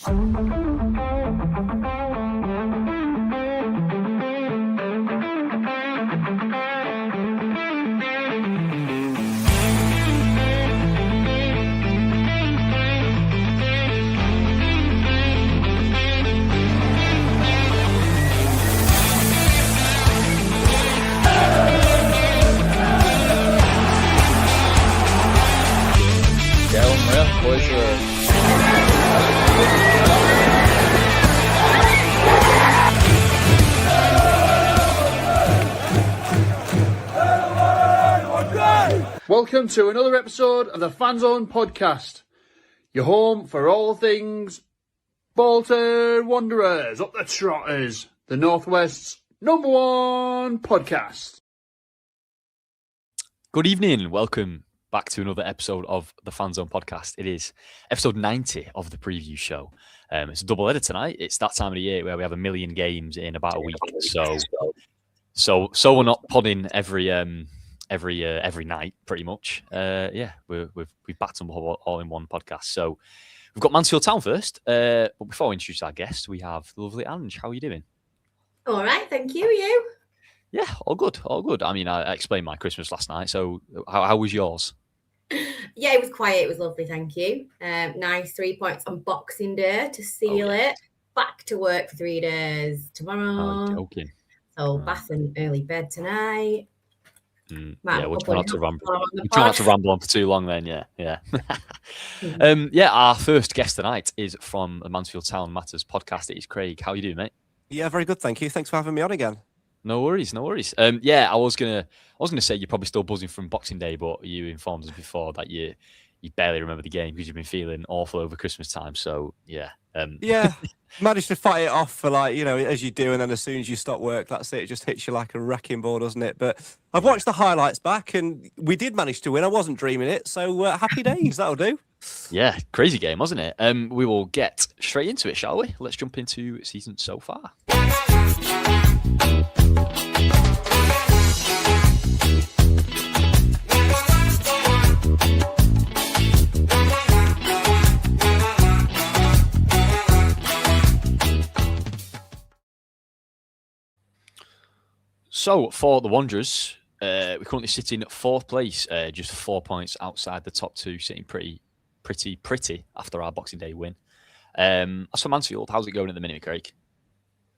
Welcome to another episode of the Fan Zone podcast. Your home for all things Bolton Wanderers, up the Trotters, the Northwest's #1 podcast. Good evening. Welcome back to another episode of the Fan Zone podcast. It is episode 90 of the preview show. It's a double header tonight. It's that time of the year where we have 1 million games in about a week. So we're not podding every night, pretty much. We've backed them all in one podcast. So we've got Mansfield Town first. But before we introduce our guest, we have the lovely Ange. How are you doing? All right, thank you. You? Yeah, all good, all good. I mean, I explained my Christmas last night. So how was yours? Yeah, it was quiet. It was lovely, thank you. Nice 3 points on Boxing Day to seal it. Back to work for 3 days tomorrow. Oh, joking. So bath and early bed tonight. We'll try not to ramble on for too long then, yeah. Our first guest tonight is from the Mansfield Town Matters podcast. It is Craig. How are you doing, mate? Yeah, very good, thank you. Thanks for having me on again. No worries. I was gonna say you're probably still buzzing from Boxing Day, but you informed us before that you barely remember the game because you've been feeling awful over Christmas time. So yeah. Managed to fight it off for as you do, and then as soon as you stop work, that's it. It just hits you like a wrecking ball, doesn't it? But I've watched the highlights back, and we did manage to win. I wasn't dreaming it, so happy days. That'll do. Yeah, crazy game, wasn't it? We will get straight into it, shall we? Let's jump into season so far. So, for the Wanderers, we're currently sitting at 4th place, just 4 points outside the top two, sitting pretty after our Boxing Day win. As for Mansfield, how's it going at the minute, Craig?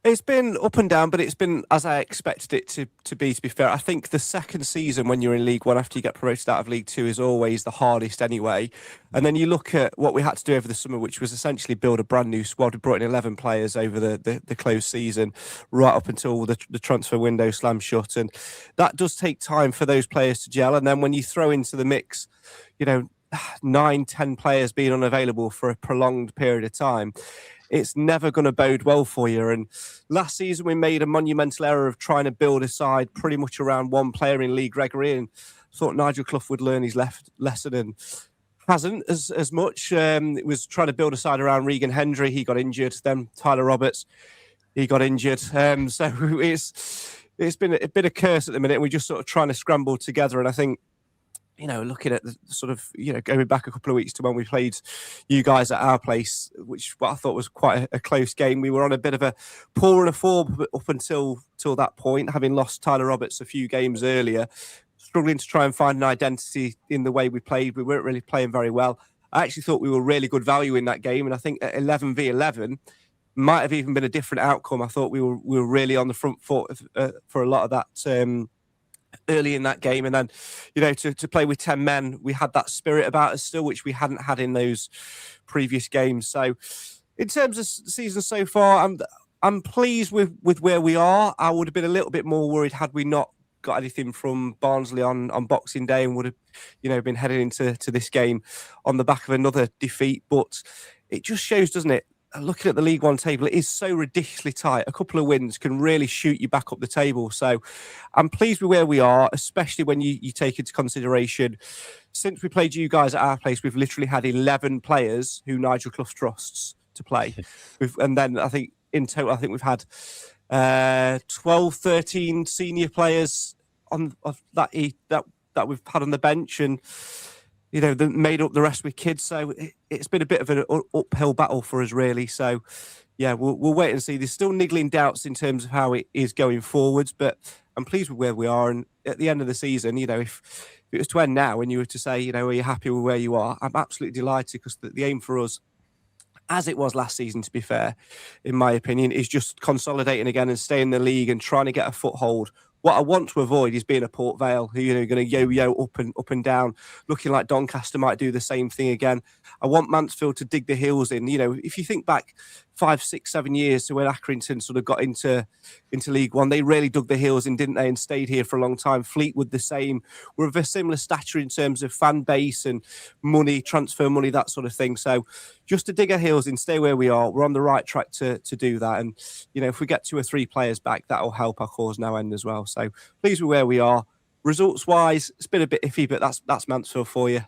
It's been up and down, but it's been as I expected it to be fair. I think the second season when you're in League One after you get promoted out of League Two is always the hardest anyway. And then you look at what we had to do over the summer, which was essentially build a brand new squad. We brought in 11 players over the closed season, right up until the transfer window slammed shut. And that does take time for those players to gel. And then when you throw into the mix, 9-10 players being unavailable for a prolonged period of time, it's never going to bode well for you. And last season, we made a monumental error of trying to build a side pretty much around one player in Lee Gregory, and thought Nigel Clough would learn his lesson and hasn't as much. It was trying to build a side around Regan Hendry. He got injured. Then Tyler Roberts, he got injured. So it's been a bit of curse at the minute. We're just sort of trying to scramble together. And I think, looking at the sort of, going back a couple of weeks to when we played you guys at our place, which what I thought was quite a close game. We were on a bit of a poor and a form up until that point, having lost Tyler Roberts a few games earlier, struggling to try and find an identity in the way we played. We weren't really playing very well. I actually thought we were really good value in that game. And I think at 11v11 might have even been a different outcome. I thought we were really on the front foot for a lot of that early in that game. And then, to play with 10 men, we had that spirit about us still, which we hadn't had in those previous games. So in terms of season so far, I'm pleased with where we are. I would have been a little bit more worried had we not got anything from Barnsley on Boxing Day, and would have, been heading into this game on the back of another defeat. But it just shows, doesn't it? Looking at the League One table, it is so ridiculously tight. A couple of wins can really shoot you back up the table. So I'm pleased with where we are, especially when you take into consideration, since we played you guys at our place, we've literally had 11 players who Nigel Clough trusts to play. And then I think in total, we've had 12, 13 senior players that we've had on the bench. And made up the rest with kids. So it's been a bit of an uphill battle for us, really. So, yeah, we'll wait and see. There's still niggling doubts in terms of how it is going forwards, but I'm pleased with where we are. And at the end of the season, if it was to end now and you were to say, are you happy with where you are? I'm absolutely delighted, because the aim for us, as it was last season, to be fair, in my opinion, is just consolidating again and staying in the league and trying to get a foothold. What I want to avoid is being a Port Vale who, are going to yo-yo up and down, looking like Doncaster might do the same thing again. I want Mansfield to dig the heels in. If you think back 5, 6, 7 years to when Accrington sort of got into League One, they really dug the heels in, didn't they, and stayed here for a long time. Fleetwood the same. We're of a similar stature in terms of fan base and money, transfer money, that sort of thing. So just to dig our heels in, stay where we are, we're on the right track to do that. And, if we get 2 or 3 players back, that'll help our cause now end as well. So pleased with where we are. Results-wise, it's been a bit iffy, but that's Mansfield for you.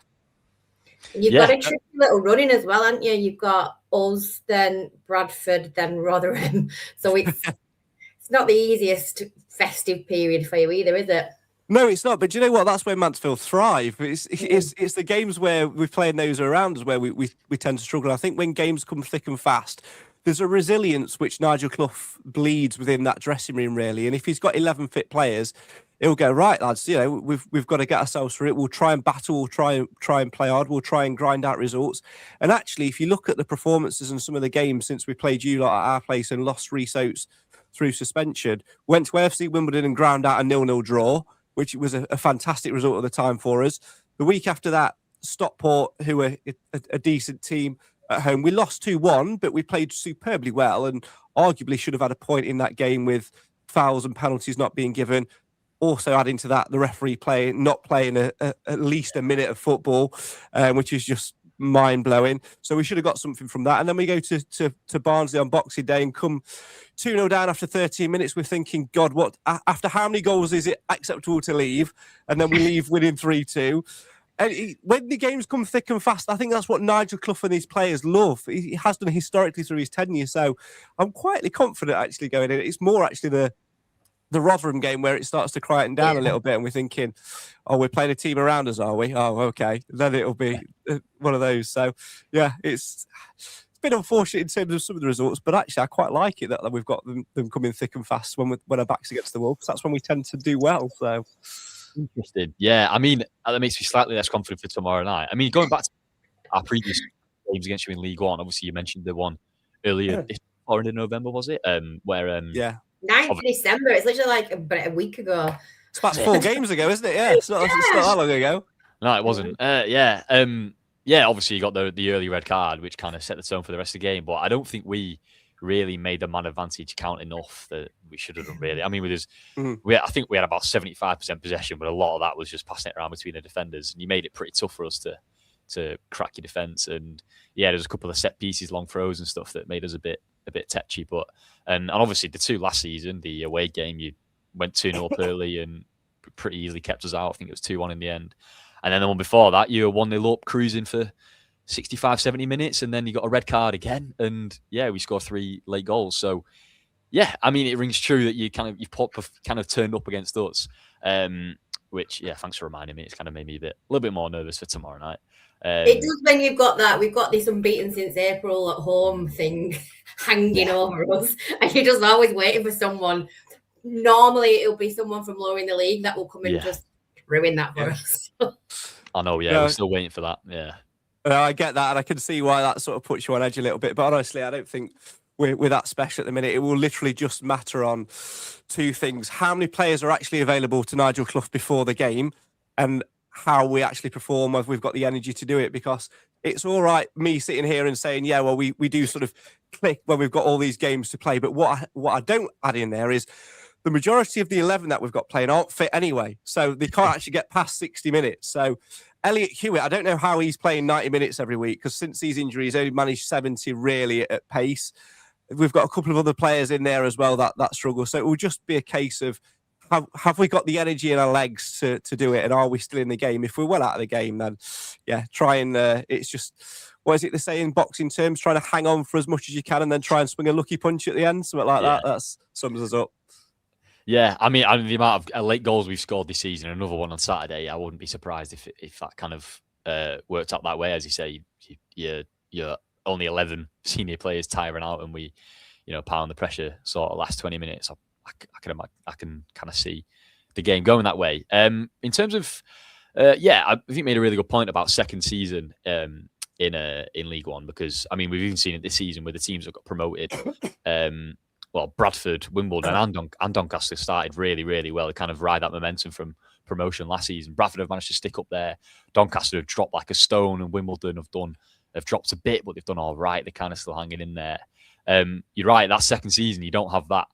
You've got a tricky little running as well, haven't you? You've got us, then Bradford, then Rotherham. So it's not the easiest festive period for you either, is it? No, it's not. But do you know what? That's where Mansfield thrive. It's the games where we're playing those around us where we tend to struggle. I think when games come thick and fast, there's a resilience which Nigel Clough bleeds within that dressing room, really. And if he's got 11 fit players, he'll go, right, lads, we've got to get ourselves through it. We'll try and battle. We'll try and play hard. We'll try and grind out results. And actually, if you look at the performances in some of the games since we played you lot at our place and lost Rhys Oates through suspension, went to AFC Wimbledon and ground out a 0-0 draw, which was a fantastic result at the time for us. The week after that, Stockport, who were a decent team at home, we lost 2-1, but we played superbly well and arguably should have had a point in that game with fouls and penalties not being given. Also adding to that, the referee not playing at least a minute of football, which is just mind-blowing. So we should have got something from that. And then we go to Barnsley on Boxing Day and come 2-0 down after 13 minutes. We're thinking, God, what? After how many goals is it acceptable to leave? And then we leave winning 3-2. And when the games come thick and fast, I think that's what Nigel Clough and his players love. He has done historically through his tenure. So I'm quietly confident actually going in. It's more actually the Rotherham game where it starts to quieten down a little bit and we're thinking, oh, we're playing a team around us, are we? Oh, okay. Then it'll be one of those. So, yeah, it's been unfortunate in terms of some of the results, but actually I quite like it that we've got them coming thick and fast when our backs against the wall, because that's when we tend to do well. So interesting. Yeah, I mean, that makes me slightly less confident for tomorrow night. I mean, going back to our previous games against you in League One, obviously you mentioned the one earlier, or in November, was it? Where 9th of December. It's literally like a week ago. It's about 4 games ago, isn't it? Yeah, it's not that long ago. No, it wasn't. Obviously you got the early red card, which kind of set the tone for the rest of the game. But I don't think we really made the man advantage count enough that we should have done, really. I mean, with us, I think we had about 75% possession, but a lot of that was just passing it around between the defenders. And you made it pretty tough for us to crack your defence. And yeah, there's a couple of set pieces, long throws and stuff that made us a bit tetchy. But and obviously the 2 last season, the away game, you went 2-0 up early and pretty easily kept us out. I think it was 2-1 in the end. And then the one before that, you were 1-0 up, cruising for 65, 70 minutes, and then you got a red card again. And yeah, we scored 3 late goals. So yeah, I mean, it rings true that you've kind of turned up against us. Which, yeah, thanks for reminding me. It's kind of made me a little bit more nervous for tomorrow night. It does when you've got that. We've got this unbeaten since April at home thing hanging over us, and you're just always waiting for someone. Normally, it'll be someone from lower in the league that will come and just ruin that for us. I know, we're still waiting for that. Yeah. I get that, and I can see why that sort of puts you on edge a little bit. But honestly, I don't think we're that special at the minute. It will literally just matter on 2 things: how many players are actually available to Nigel Clough before the game, and how we actually perform, whether we've got the energy to do it. Because it's all right me sitting here and saying, yeah, well, we do sort of click when we've got all these games to play. But what I don't add in there is the majority of the 11 that we've got playing aren't fit anyway. So they can't actually get past 60 minutes. So Elliot Hewitt, I don't know how he's playing 90 minutes every week, because since these injuries, he's only managed 70 really at pace. We've got a couple of other players in there as well that struggle. So it will just be a case of, have we got the energy in our legs to do it, and are we still in the game? If we're well out of the game, then yeah, try and it's just, what is it they say in boxing terms, trying to hang on for as much as you can and then try and swing a lucky punch at the end, something like that. That sums us up. Yeah, I mean the amount of late goals we've scored this season, another one on Saturday, I wouldn't be surprised if that kind of worked out that way. As you say, you're only 11 senior players tiring out, and we, pound the pressure sort of last 20 minutes. I can kind of see the game going that way. In terms of, I think you made a really good point about second season in League One, because I mean we've even seen it this season where the teams that got promoted. Bradford, Wimbledon, and Doncaster started really, really well. They kind of ride that momentum from promotion last season. Bradford have managed to stick up there. Doncaster have dropped like a stone, and Wimbledon have dropped a bit, but they've done all right. They're kind of still hanging in there. You're right. That second season, you don't have that,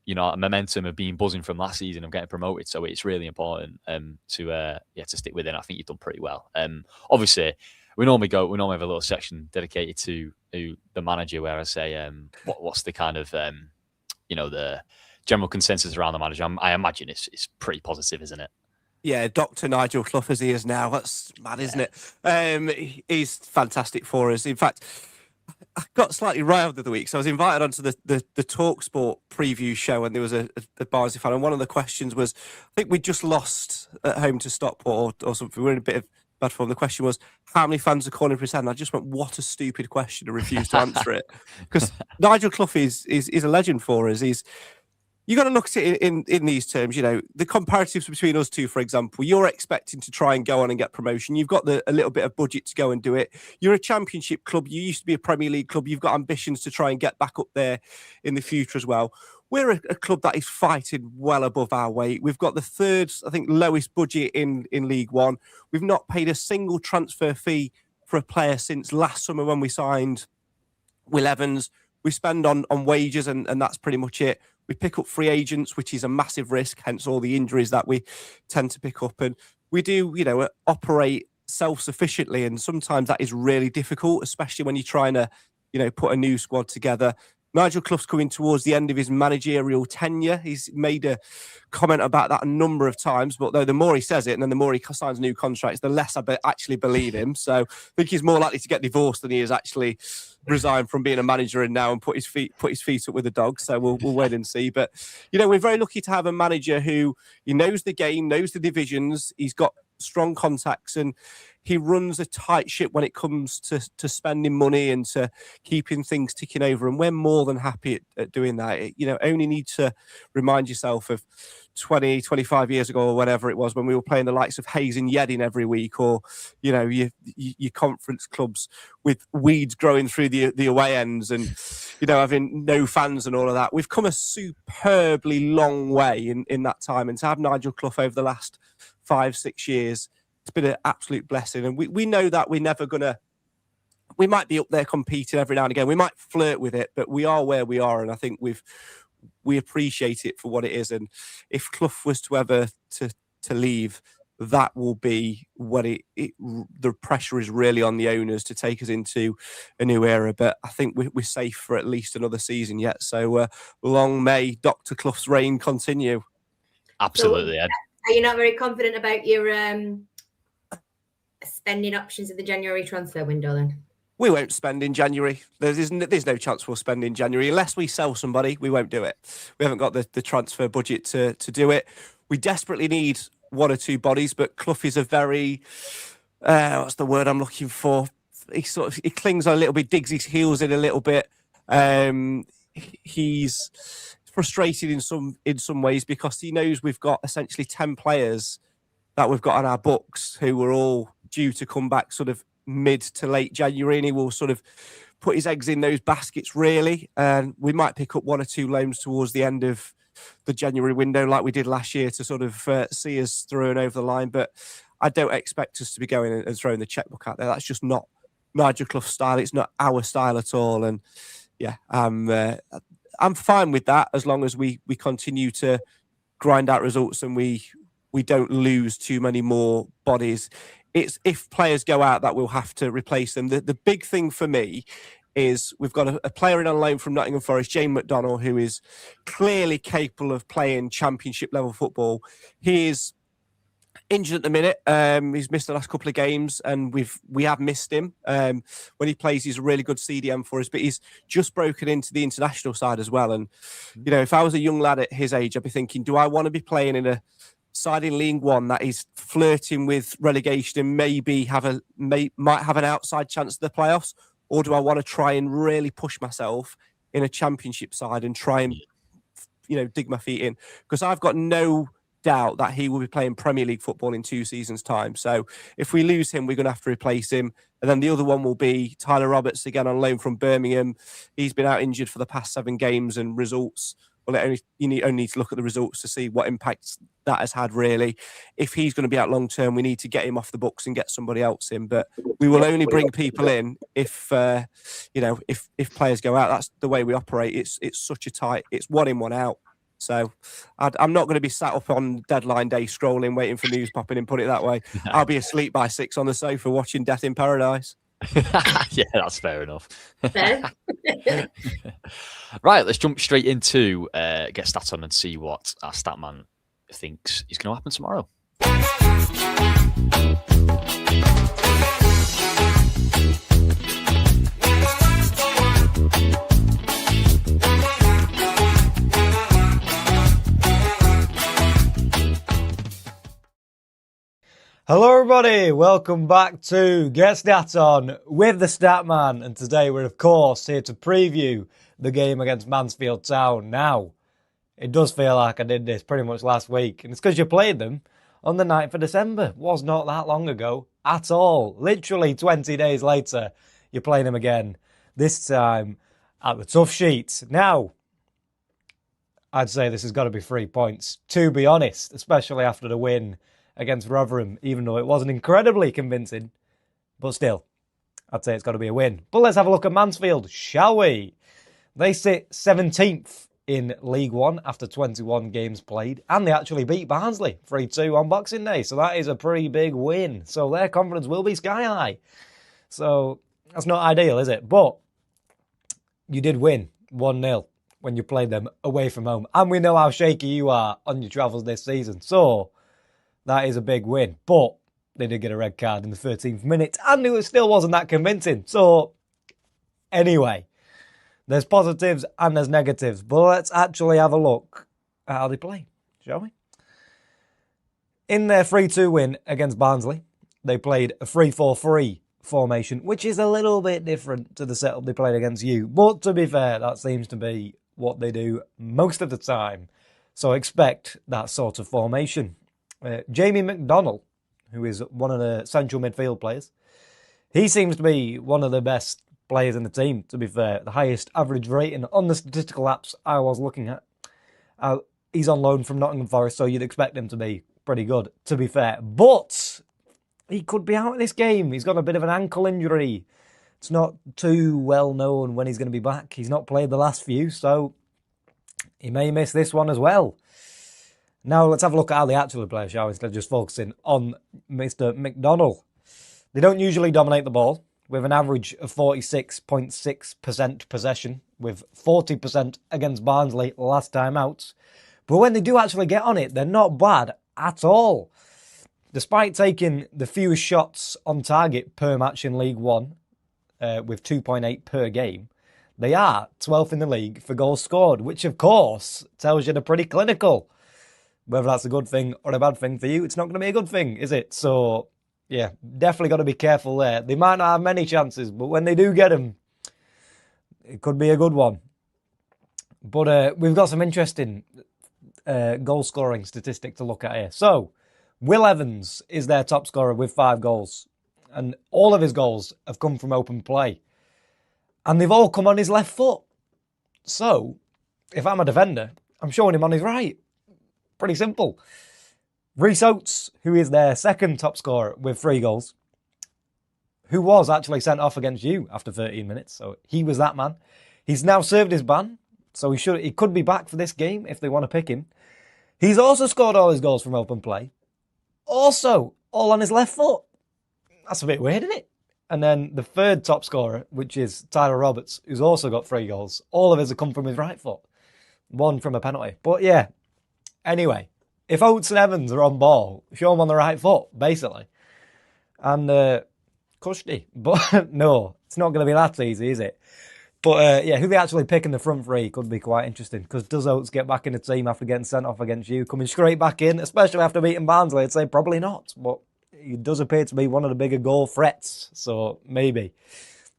momentum of being buzzing from last season of getting promoted. So it's really important to stick with it. And I think you've done pretty well. Obviously, we normally have a little section dedicated to the manager, where I say, what's the kind of, the general consensus around the manager. I imagine it's pretty positive, isn't it? Yeah, Dr. Nigel Clough as he is now. That's mad, isn't it? He's fantastic for us. In fact, I got slightly riled the other week. So I was invited onto the TalkSport preview show, and there was a Barnsley fan. And one of the questions was, I think we just lost at home to Stockport or something. We're in a bit of bad form. The question was, how many fans are calling for his head? And I just went, what a stupid question, and refused to answer it. Because Nigel Clough is a legend for us. You got to look at it in these terms. The comparatives between us two, for example, you're expecting to try and go on and get promotion. You've got a little bit of budget to go and do it. You're a championship club. You used to be a Premier League club. You've got ambitions to try and get back up there in the future as well. We're a club that is fighting well above our weight. We've got the third, I think, lowest budget in League One. We've not paid a single transfer fee for a player since last summer when we signed Will Evans. We spend on wages, and that's pretty much it. We pick up free agents, which is a massive risk, hence all the injuries that we tend to pick up. And we do, operate self-sufficiently, and sometimes that is really difficult, especially when you're trying to, put a new squad together. Nigel Clough's coming towards the end of his managerial tenure. He's made a comment about that a number of times, but the more he says it, and then the more he signs new contracts, the less I actually believe him. So I think he's more likely to get divorced than he is actually resign from being a manager and now and put his feet up with the dog. So we'll wait and see. But we're very lucky to have a manager who knows the game, knows the divisions. He's got strong contacts, and he runs a tight ship when it comes to spending money and to keeping things ticking over. And we're more than happy at doing that. Only need to remind yourself of 20, 25 years ago or whatever it was when we were playing the likes of Hayes and Yedding every week, or, your conference clubs with weeds growing through the away ends and, having no fans and all of that. We've come a superbly long way in that time. And to have Nigel Clough over the last 5-6 years, it's been an absolute blessing. And we know that we're never going to, we might be up there competing every now and again. We might flirt with it, but we are where we are. And I think we appreciate it for what it is. And if Clough was to ever to leave, that will be what the pressure is really on the owners to take us into a new era. But I think we're safe for at least another season yet. So long may Dr. Clough's reign continue. Absolutely, Ed. Are you not very confident about your spending options at the January transfer window then? We won't spend in January. There's no chance we'll spend in January. Unless we sell somebody, we won't do it. We haven't got the transfer budget to do it. We desperately need one or two bodies, but Clough is a very, what's the word I'm looking for? He clings on a little bit, digs his heels in a little bit. He's frustrated in some ways because he knows we've got essentially 10 players that we've got on our books who were all due to come back sort of mid to late January, and he will sort of put his eggs in those baskets really. And we might pick up one or two loans towards the end of the January window like we did last year to sort of see us through and over the line. But I don't expect us to be going and throwing the checkbook out there. That's just not Nigel Clough's style. It's not our style at all. And yeah, I'm fine with that as long as we continue to grind out results and we don't lose too many more bodies. It's if players go out that we'll have to replace them. The big thing for me is we've got a player in on loan from Nottingham Forest, James McDonnell, who is clearly capable of playing championship level football. He is injured at the minute. He's missed the last couple of games, and we have missed him. When he plays, he's a really good CDM for us, but he's just broken into the international side as well. And if I was a young lad at his age, I'd be thinking, do I want to be playing in a side in League One that is flirting with relegation and maybe might have an outside chance of the playoffs? Or do I want to try and really push myself in a Championship side and try and, dig my feet in? Because I've got no doubt that he will be playing Premier League football in 2 seasons' time. So if we lose him, we're going to have to replace him. And then the other one will be Tyler Roberts, again on loan from Birmingham. He's been out injured for the past 7 games, and results, you only need to look at the results to see what impact that has had, really. If he's going to be out long term, we need to get him off the books and get somebody else in. But we will only bring people in if players go out. That's the way we operate. It's such a tight, it's 1 in, 1 out. So I'm not going to be sat up on deadline day scrolling, waiting for news popping in, put it that way. I'll be asleep by 6 on the sofa watching Death in Paradise. Yeah, that's fair enough. Fair. Right, let's jump straight into get stats on and see what our stat man thinks is going to happen tomorrow. Hello everybody, welcome back to Get Stat On with the Statman, and today we're of course here to preview the game against Mansfield Town. Now, it does feel like I did this pretty much last week, and it's because you played them on the 9th of December. Was not that long ago at all. Literally 20 days later, you're playing them again, this time at the Tough Sheet. Now, I'd say this has got to be 3 points, to be honest, especially after the win against Rotherham, even though it wasn't incredibly convincing. But still, I'd say it's got to be a win. But let's have a look at Mansfield, shall we? They sit 17th in League One after 21 games played, and they actually beat Barnsley 3-2 on Boxing Day, so that is a pretty big win. So their confidence will be sky high. So that's not ideal, is it? But you did win 1-0 when you played them away from home, and we know how shaky you are on your travels this season. So that is a big win, but they did get a red card in the 13th minute, and it still wasn't that convincing. So, anyway, there's positives and there's negatives, but let's actually have a look at how they play, shall we? In their 3-2 win against Barnsley, they played a 3-4-3 formation, which is a little bit different to the setup they played against you. But to be fair, that seems to be what they do most of the time. So expect that sort of formation. Jamie McDonnell, who is one of the central midfield players, he seems to be one of the best players in the team, to be fair. The highest average rating on the statistical apps I was looking at. He's on loan from Nottingham Forest, so you'd expect him to be pretty good, to be fair. But he could be out of this game. He's got a bit of an ankle injury. It's not too well known when he's going to be back. He's not played the last few, so he may miss this one as well. Now let's have a look at how they actually play, shall we, instead of just focusing on Mr. McDonnell. They don't usually dominate the ball, with an average of 46.6% possession, with 40% against Barnsley last time out. But when they do actually get on it, they're not bad at all. Despite taking the fewest shots on target per match in League One, with 2.8 per game, they are 12th in the league for goals scored, which of course tells you they're pretty clinical. Whether that's a good thing or a bad thing for you, it's not going to be a good thing, is it? So, yeah, definitely got to be careful there. They might not have many chances, but when they do get them, it could be a good one. But we've got some interesting goal-scoring statistic to look at here. So, Will Evans is their top scorer with 5 goals. And all of his goals have come from open play. And they've all come on his left foot. So, if I'm a defender, I'm showing him on his right. Pretty simple. Reece Oates, who is their second top scorer with 3 goals, who was actually sent off against you after 13 minutes. So he was that man. He's now served his ban, so he could be back for this game if they want to pick him. He's also scored all his goals from open play. Also, all on his left foot. That's a bit weird, isn't it? And then the third top scorer, which is Tyler Roberts, who's also got 3 goals. All of his have come from his right foot. 1 from a penalty. But yeah. Anyway, if Oates and Evans are on ball, show them on the right foot, basically. And cushy. But no, it's not going to be that easy, is it? But who they actually pick in the front three could be quite interesting, because does Oates get back in the team after getting sent off against you, coming straight back in, especially after beating Barnsley? I'd say probably not, but he does appear to be one of the bigger goal threats, so maybe.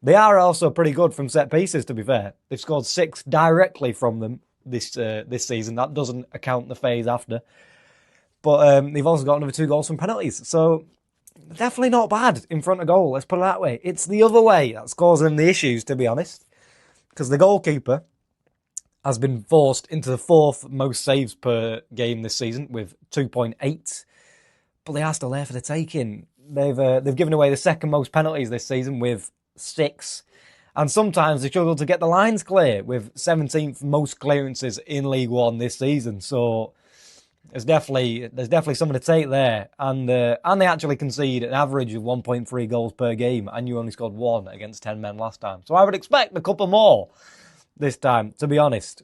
They are also pretty good from set pieces, to be fair. They've scored 6 directly from them this season. That doesn't account the phase after. But they've also got another 2 goals from penalties. So definitely not bad in front of goal, let's put it that way. It's the other way that's causing them the issues, to be honest. Because the goalkeeper has been forced into the 4th most saves per game this season with 2.8. But they are still there for the taking. They've given away the 2nd most penalties this season with 6. And sometimes they struggle to get the lines clear with 17th most clearances in League One this season. So there's definitely something to take there. And they actually concede an average of 1.3 goals per game, and you only scored 1 against 10 men last time. So I would expect a couple more this time, to be honest.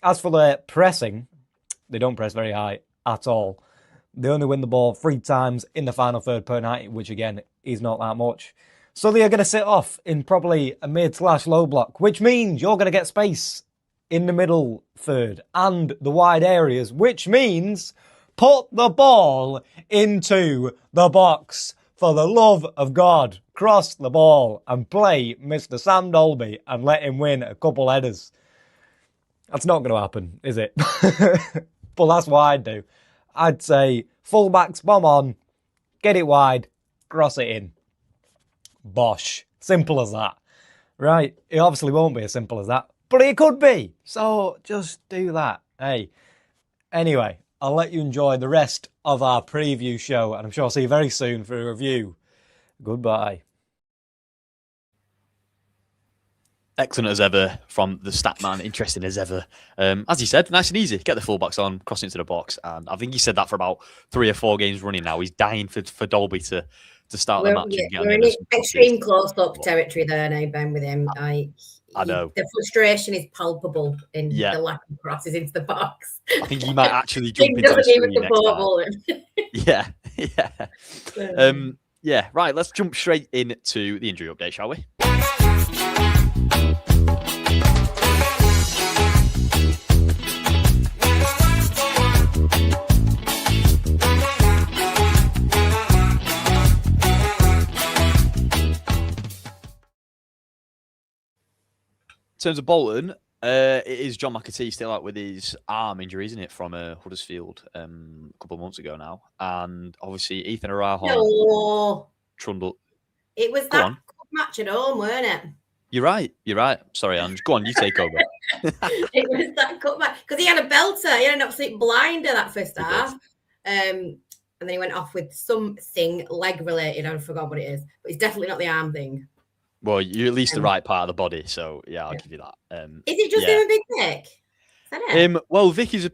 As for their pressing, they don't press very high at all. They only win the ball 3 times in the final third per night, which again is not that much. So they are going to sit off in probably a mid/low block, which means you're going to get space in the middle third and the wide areas, which means put the ball into the box. For the love of God, cross the ball and play Mr. Sam Dolby and let him win a couple headers. That's not going to happen, is it? But that's what I'd do. I'd say fullbacks, bomb on, get it wide, cross it in. Bosh. Simple as that. Right? It obviously won't be as simple as that, but it could be. So just do that. Hey. Anyway, I'll let you enjoy the rest of our preview show, and I'm sure I'll see you very soon for a review. Goodbye. Excellent as ever from the stat man, interesting as ever. As he said, nice and easy. Get the fullbacks on, cross into the box. And I think he said that for about 3 or 4 games running now. He's dying for Dolby to start the match. We're in extreme close-up territory there now, Ben, with him. I know. The frustration is palpable in the lack of crosses into the box. I think he might actually jump into the screen next time. Yeah. Right, let's jump straight into the injury update, shall we? In terms of Bolton, it is John McAtee still out with his arm injury, isn't it, from Huddersfield a couple of months ago now. And obviously Ethan Arajon trundled. It was that match at home, weren't it? You're right. Sorry, Ange. Go on, you take over. It was that cut match. Because he had a belter. He had an absolute blinder that first half. And then he went off with something leg-related. I forgot what it is. But it's definitely not the arm thing. Well, you're at least the right part of the body, so yeah, I'll give you that. Is it just him and Big Vic? Is that it? Well, Vic is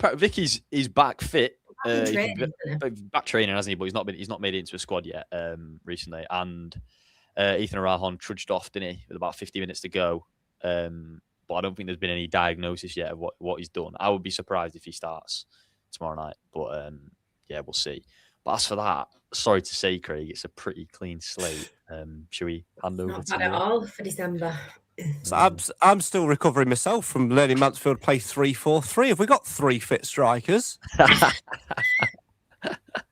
back fit. Back training, hasn't he? But he's not made it into a squad yet recently. And Ethan Arajon trudged off, didn't he, with about 50 minutes to go. But I don't think there's been any diagnosis yet of what he's done. I would be surprised if he starts tomorrow night, but we'll see. But as for that, sorry to say, Craig, it's a pretty clean slate. Shall we hand over not to bad at all for December. So I'm still recovering myself from learning Mansfield play 3-4-3. Have we got 3 fit strikers?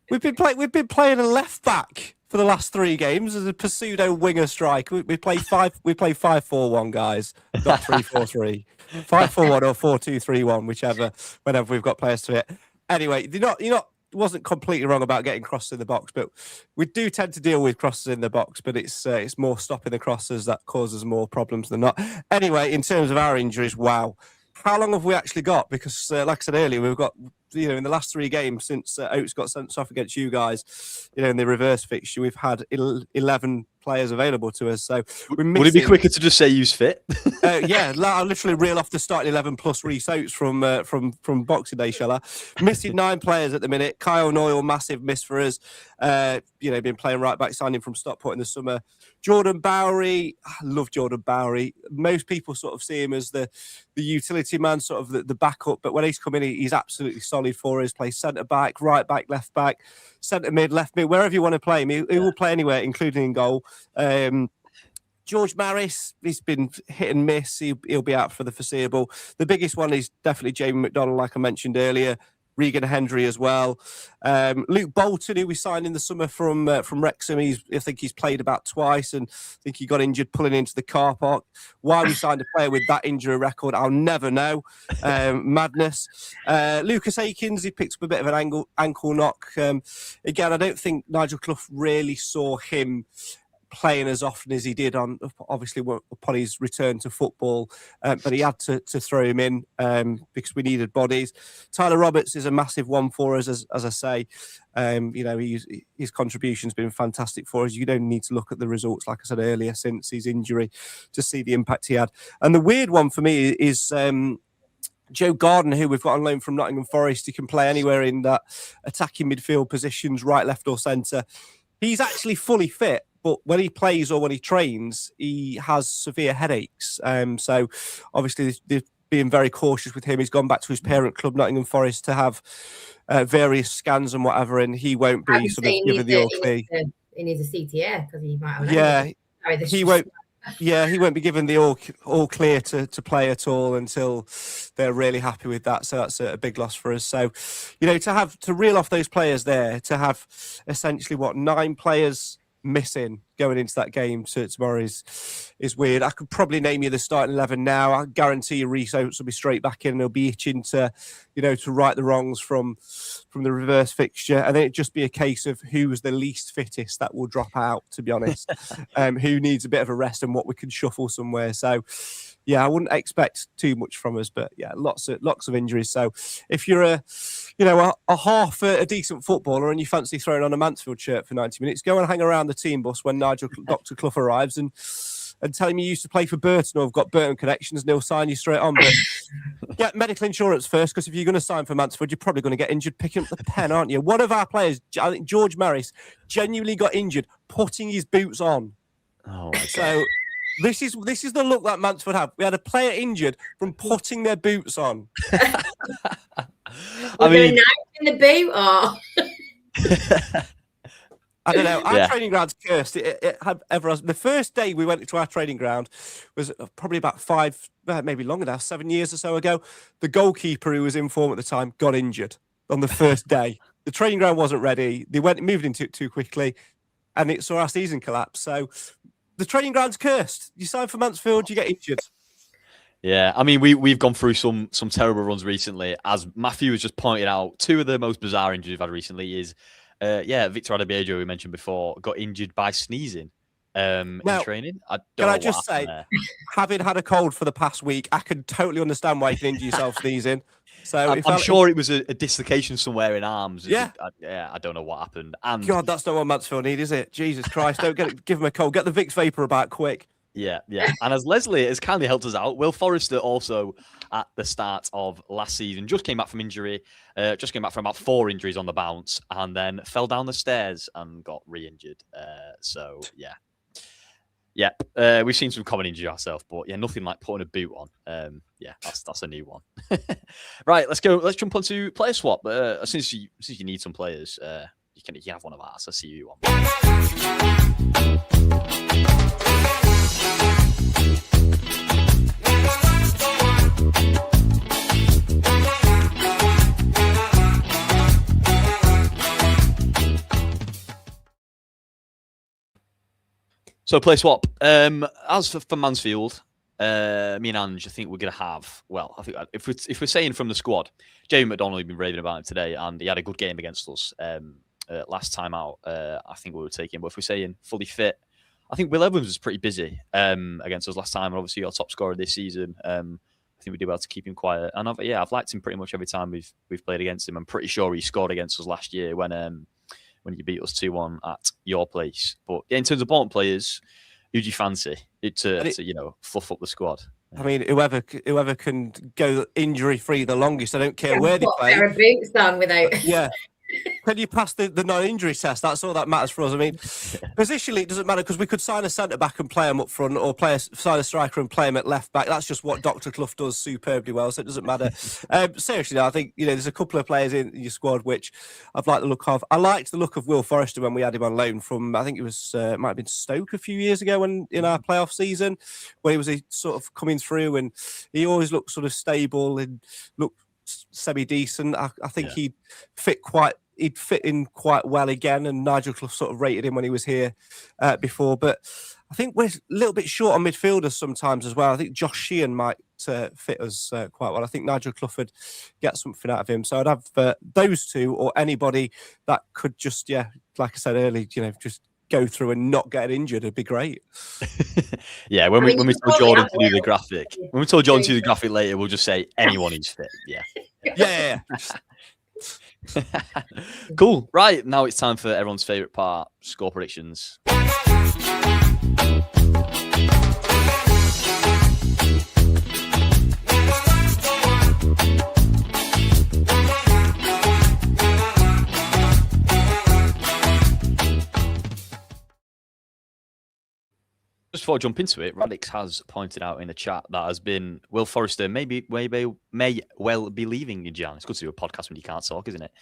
We've been playing a left back for the last 3 games as a pseudo winger striker. We play 5-4-1, guys, not 3-4-3. 5-4-1 or 4-2-3-1, whichever. Whenever we've got players to it. Anyway, you're not. Wasn't completely wrong about getting crosses in the box, but we do tend to deal with crosses in the box, but it's more stopping the crosses that causes more problems than not. Anyway, in terms of our injuries, wow. How long have we actually got? Because like I said earlier, we've got, in the last 3 games since Oates got sent off against you guys, in the reverse fixture, we've had 11 players available to us. So would it be quicker to just say use fit? I literally reel off the starting 11 plus Reece Oates from Boxing Day, shall I? Missing 9 players at the minute. Kyle Noyle, massive miss for us. Been playing right back, signing from Stockport in the summer. Jordan Bowery, I love Jordan Bowery. Most people sort of see him as the utility man, sort of the backup. But when he's come in, he's absolutely solid for us. Plays centre back, right back, left back, centre mid, left mid, wherever you want to play him. He will play anywhere, including in goal. George Maris, he's been hit and miss. He'll be out for the foreseeable. The biggest one is definitely Jamie McDonald, like I mentioned earlier. Regan Hendry as well. Luke Bolton, who we signed in the summer from Wrexham, I think he's played about twice, and I think he got injured pulling into the car park. Why we signed a player with that injury record, I'll never know. Madness. Lucas Akins, he picked up a bit of an ankle knock. Again, I don't think Nigel Clough really saw him playing as often as he did obviously upon his return to football, but he had to throw him in because we needed bodies. Tyler Roberts is a massive one for us, as I say. His contribution's been fantastic for us. You don't need to look at the results, like I said earlier, since his injury to see the impact he had. And the weird one for me is Joe Gardner, who we've got on loan from Nottingham Forest. He can play anywhere in that attacking midfield positions, right, left or centre. He's actually fully fit, but when he plays or when he trains, he has severe headaches. So obviously they're being very cautious with him. He's gone back to his parent club, Nottingham Forest, to have various scans and whatever, and he won't be sort of given the all clear. He needs a CTA because he might have. He won't. Yeah, he won't be given the all clear to play at all until they're really happy with that. So that's a big loss for us. So, to reel off those players there, to have essentially 9 players missing going into that game tomorrow is weird. I could probably name you the starting 11 now. I guarantee you Reece Oates will be straight back in and he'll be itching to right the wrongs from the reverse fixture. And then it'd just be a case of who was the least fittest that will drop out, to be honest. Who needs a bit of a rest and what we can shuffle somewhere. So yeah, I wouldn't expect too much from us, but yeah, lots of injuries. So if you're a half a decent footballer and you fancy throwing on a Mansfield shirt for 90 minutes, go and hang around the team bus when Dr. Clough arrives and tell him you used to play for Burton or have got Burton connections and he'll sign you straight on. But get medical insurance first, because if you're going to sign for Mansfield, you're probably going to get injured picking up the pen, aren't you? One of our players, I think George Maris, genuinely got injured putting his boots on. Oh my God. So this is the look that Mansfield had. We had a player injured from putting their boots on. I mean, a knife in the boot, or I don't know. Our training ground's cursed. It had the first day we went to our training ground was probably about 5, maybe longer now, 7 years or so ago. The goalkeeper who was in form at the time got injured on the first day. The training ground wasn't ready. They moved into it too quickly, and it saw our season collapse. So the training ground's cursed. You sign for Mansfield, you get injured. Yeah, I mean, we've gone through some terrible runs recently. As Matthew has just pointed out, 2 of the most bizarre injuries we've had recently is, Victor Adebayo, we mentioned before, got injured by sneezing in training. Can I just say, having had a cold for the past week, I can totally understand why you can injure yourself sneezing. So I'm sure it was a dislocation somewhere in arms. Yeah. I don't know what happened. And God, that's not what Mansfield need, is it? Jesus Christ, don't give him a cold. Get the Vicks Vapor about quick. Yeah. And as Leslie has kindly helped us out, Will Forrester also at the start of last season just came back from injury, just came back from about 4 injuries on the bounce, and then fell down the stairs and got re-injured. So yeah, we've seen some common injury ourselves, but yeah, nothing like putting a boot on. That's a new one. Right, let's go. Let's jump onto player swap. Since you need some players, you can have one of ours. Let's see who you want. So play swap. As for Mansfield, me and Ange, I think we're going to have. Well, I think if we're saying from the squad, Jamie McDonald, we've been raving about him today, and he had a good game against us last time out. I think we would take him. But if we're saying fully fit, I think Will Evans was pretty busy against us last time, and obviously our top scorer this season. I think we did well to keep him quiet, and I've liked him pretty much every time we've played against him. I'm pretty sure he scored against us last year when you beat us 2-1 at your place. But in terms of bottom players, who do you fancy to fluff up the squad? I mean, whoever can go injury free the longest. I don't care where they play. Pair of boots on without. Yeah, Can you pass the non-injury test? That's all that matters for us. I mean, positionally, it doesn't matter because we could sign a centre-back and play him up front, or sign a striker and play him at left-back. That's just what Dr. Clough does superbly well, so it doesn't matter. Seriously, though, I think there's a couple of players in your squad which I've liked the look of. I liked the look of Will Forrester when we had him on loan from, I think it was, might have been Stoke a few years ago in our playoff season, where he was sort of coming through, and he always looked sort of stable and looked semi-decent. I think he'd fit in quite well again, and Nigel Clough sort of rated him when he was here before. But I think we're a little bit short on midfielders sometimes as well. I think Josh Sheehan might fit us quite well. I think Nigel Clough would get something out of him. So I'd have those two, or anybody that could just, like I said earlier, just go through and not get injured. It'd be great. Yeah, when we told Jordan to do the graphic, later, we'll just say anyone who's fit. Yeah. Cool. Right, now it's time for everyone's favourite part, score predictions. Just before I jump into it, Radix has pointed out in the chat that has been Will Forrester may well be leaving in Jan. It's good to do a podcast when you can't talk, isn't it?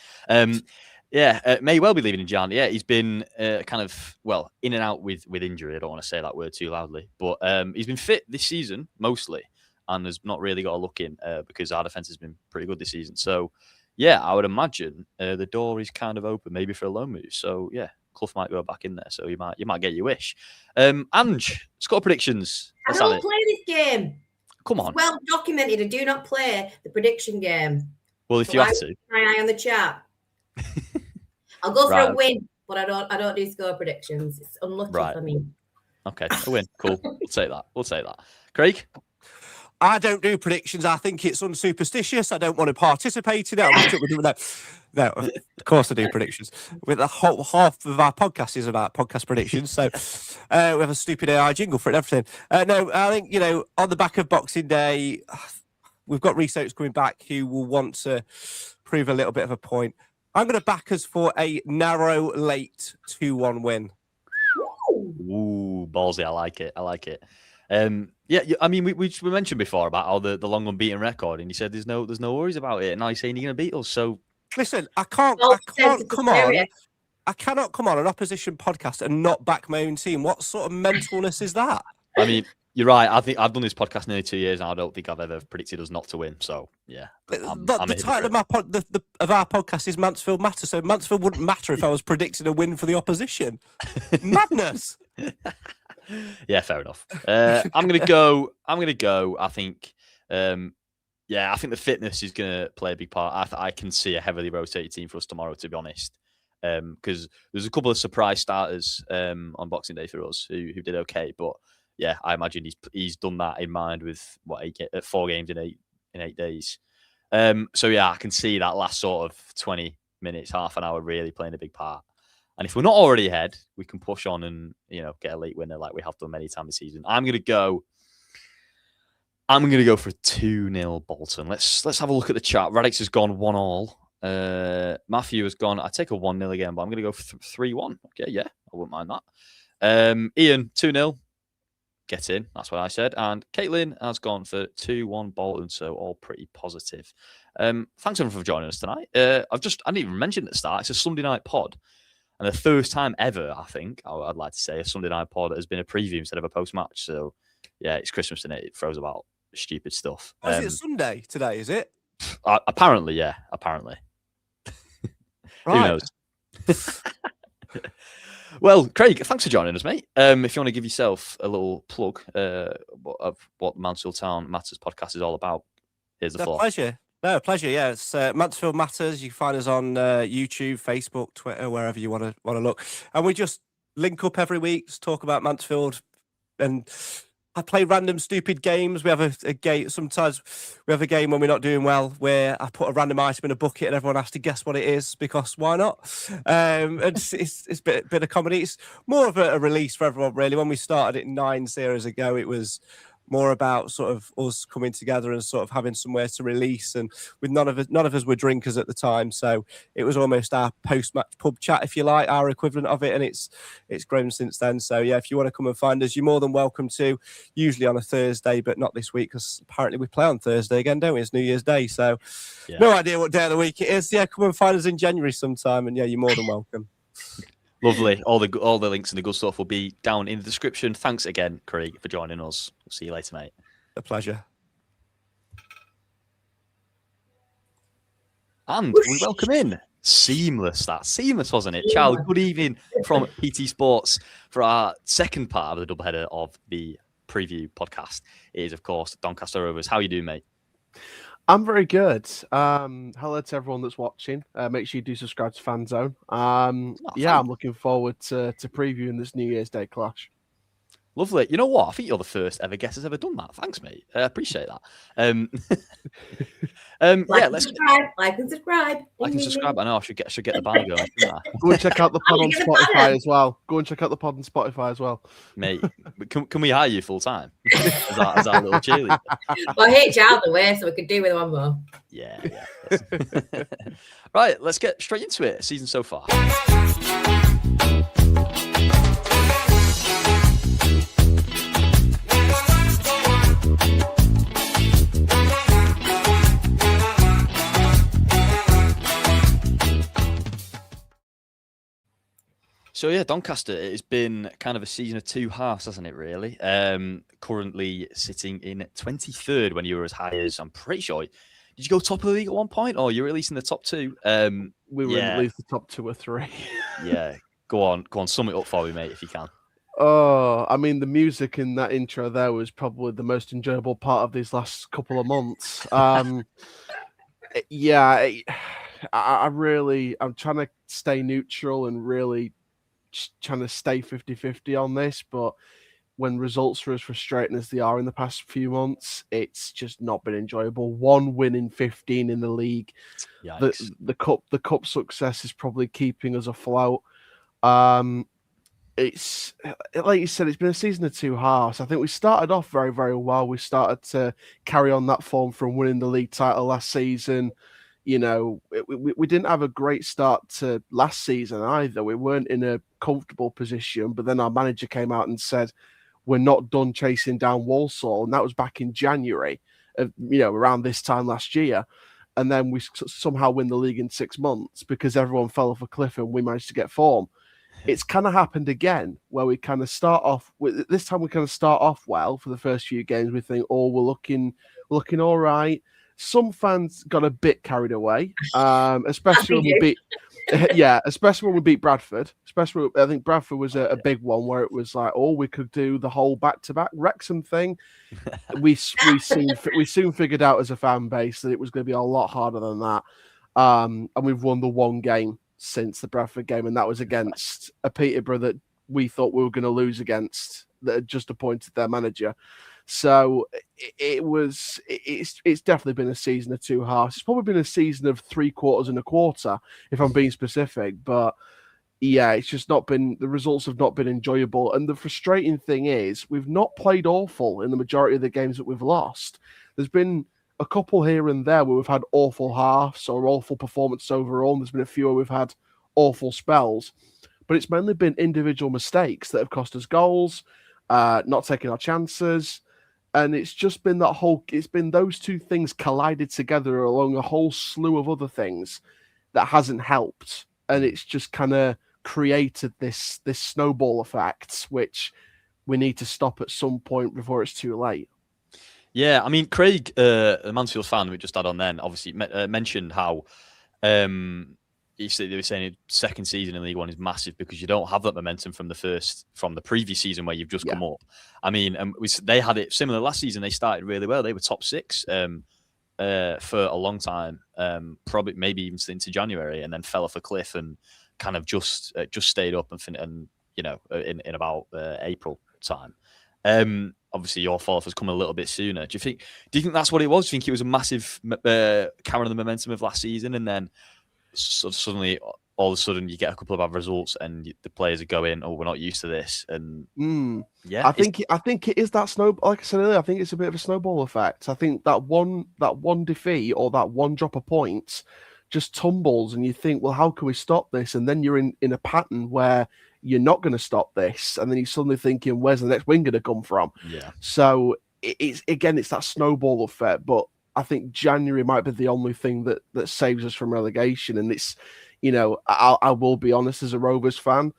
May well be leaving in Jan. Yeah, he's been kind of, in and out with injury. I don't want to say that word too loudly, but he's been fit this season mostly, and has not really got a look in because our defence has been pretty good this season. So, yeah, I would imagine the door is kind of open, maybe for a loan move. So, yeah. Clough might go back in there, so you might get your wish. Ange, score predictions. I don't play this game. Come on. It's well documented. I do not play the prediction game. Well, if you have to, my eye on the chat. I'll go for a win, but I don't do score predictions. It's unlucky for me. Okay, a win. Cool. We'll take that. Craig. I don't do predictions. I think it's unsuperstitious. I don't want to participate in it. No, of course I do predictions. With the whole half of our podcast is about podcast predictions. So we have a stupid AI jingle for it and everything. No, I think, on the back of Boxing Day, we've got Reese coming back who will want to prove a little bit of a point. I'm going to back us for a narrow, late 2-1 win. Ooh, ballsy. I like it. I mean, we mentioned before about how the long unbeaten record, and you said there's no worries about it, and now you're saying you're going to beat us. So listen, I cannot come on an opposition podcast and not back my own team. What sort of mentalness is that? I mean, you're right. I think I've done this podcast nearly 2 years, and I don't think I've ever predicted us not to win. So yeah, the title of our podcast is Mansfield Matters. So Mansfield wouldn't matter if I was predicting a win for the opposition. Madness. Yeah, fair enough. I'm gonna go. I think, I think the fitness is gonna play a big part. I can see a heavily rotated team for us tomorrow, to be honest, because there's a couple of surprise starters on Boxing Day for us who did okay. But yeah, I imagine he's done that in mind with 4 games in 8 days. So yeah, I can see that last sort of 20 minutes, half an hour, really playing a big part. And if we're not already ahead, we can push on and get a late winner like we have done many times this season. I'm gonna go for a 2-0 Bolton. Let's have a look at the chat. Radix has gone 1-1. Matthew has gone. I take a 1-0 again, but I'm gonna go for 3-1. Okay, yeah, I wouldn't mind that. Ian 2-0. Get in. That's what I said. And Caitlin has gone for 2-1 Bolton. So all pretty positive. Thanks everyone for joining us tonight. I didn't even mention at the start. It's a Sunday night pod. And the first time ever, I think, I'd like to say, a Sunday night pod has been a preview instead of a post-match. So, yeah, it's Christmas and it throws about stupid stuff. Is it Sunday today, is it? Apparently, yeah. Apparently. Who knows? Well, Craig, thanks for joining us, mate. If you want to give yourself a little plug of what Mansfield Town Matters podcast is all about, here's the floor. Pleasure. No, pleasure. Yeah, it's Mansfield Matters. You can find us on YouTube, Facebook, Twitter, wherever you want to look. And we just link up every week, just talk about Mansfield. And I play random stupid games. We have a game. Sometimes we have a game when we're not doing well, where I put a random item in a bucket and everyone has to guess what it is because why not? And it's a bit of comedy. It's more of a release for everyone, really. When we started it 9 series ago, it was more about sort of us coming together and sort of having somewhere to release. And with none of us were drinkers at the time, so it was almost our post-match pub chat, if you like, our equivalent of it, and it's grown since then. So yeah, if you want to come and find us, you're more than welcome to. Usually on a Thursday, but not this week because apparently we play on Thursday again, don't we? It's New Year's Day, so no idea what day of the week it is. Yeah, come and find us in January sometime, and yeah, you're more than welcome. Lovely. All the links and the good stuff will be down in the description. Thanks again, Craig, for joining us. We'll see you later, mate. A pleasure. And we welcome in Seamless, wasn't it? Charles, good evening from PT Sports for our second part of the doubleheader of the preview podcast. It is, of course, Doncaster Rovers. How are you doing, mate? I'm very good. Hello to everyone that's watching. Make sure you do subscribe to FanZone. I'm looking forward to previewing this New Year's Day clash. Lovely. You know what? I think you're the first ever guest that's ever done that. Thanks, mate. I appreciate that. Like and subscribe. I know I should get the banner going. Go and check out the pod on Spotify as well. Mate, can we hire you full time? As our little cheerleader? Well, hit Charles away so we could do with one more. Yeah. Right, let's get straight into it. Season so far. So yeah, Doncaster, it's been kind of a season of two halves, hasn't it, really? Currently sitting in 23rd when you were as high as, I'm pretty sure, did you go top of the league at one point, or you're at least in the top two? We were in at least the top 2 or 3. Yeah, go on, sum it up for me, mate, if you can. Oh, I mean, the music in that intro there was probably the most enjoyable part of these last couple of months. I'm trying to stay neutral and really trying to stay 50-50 on this, but when results are as frustrating as they are in the past few months, it's just not been enjoyable. 1 win in 15 in the league. The cup success is probably keeping us afloat. It's like you said, it's been a season of two halves. I think we started off very, very well. We started to carry on that form from winning the league title last season. You know, we didn't have a great start to last season either. We weren't in a comfortable position, but then our manager came out and said, we're not done chasing down Walsall. And that was back in January, around this time last year. And then we somehow win the league in 6 months because everyone fell off a cliff and we managed to get form. It's kind of happened again where we kind of start off with this time. We kind of start off well for the first few games. We think, we're looking all right. Some fans got a bit carried away, especially when we beat, especially when we beat Bradford. Especially, I think Bradford was a big one where it was like, we could do the whole back-to-back Wrexham thing. we soon figured out as a fan base that it was going to be a lot harder than that, and we've won the one game since the Bradford game, and that was against a Peterborough that we thought we were going to lose against, that had just appointed their manager. So it's definitely been a season of two halves. It's probably been a season of 3 quarters and a quarter, if I'm being specific. But yeah, it's just not been, the results have not been enjoyable. And the frustrating thing is we've not played awful in the majority of the games that we've lost. There's been a couple here and there where we've had awful halves or awful performance overall. There's been a few where we've had awful spells. But it's mainly been individual mistakes that have cost us goals, not taking our chances. And it's just been it's been those two things collided together along a whole slew of other things that hasn't helped. And it's just kind of created this snowball effect, which we need to stop at some point before it's too late. Yeah, I mean, Craig, the Mansfield fan we just had on then, obviously mentioned how they were saying second season in League One is massive because you don't have that momentum from the previous season where you've just come up. I mean, they had it similar last season. They started really well. They were top 6 for a long time, probably maybe even into January, and then fell off a cliff and kind of just stayed up and in about April time. Obviously, your fall off has come a little bit sooner. Do you think that's what it was? Do you think it was a massive carrying the momentum of last season and then sort of suddenly all of a sudden you get a couple of bad results and the players are going, "Oh, we're not used to this." And yeah, I think it is that snowball. Like I said earlier, I think it's a bit of a snowball effect. I think that one defeat or that one drop of points just tumbles, and you think, well, how can we stop this? And then you're in a pattern where you're not going to stop this, and then you're suddenly thinking, where's the next win going to come from? Yeah. So it's that snowball effect. But I think January might be the only thing that saves us from relegation. And it's, I will be honest, as a Rovers fan,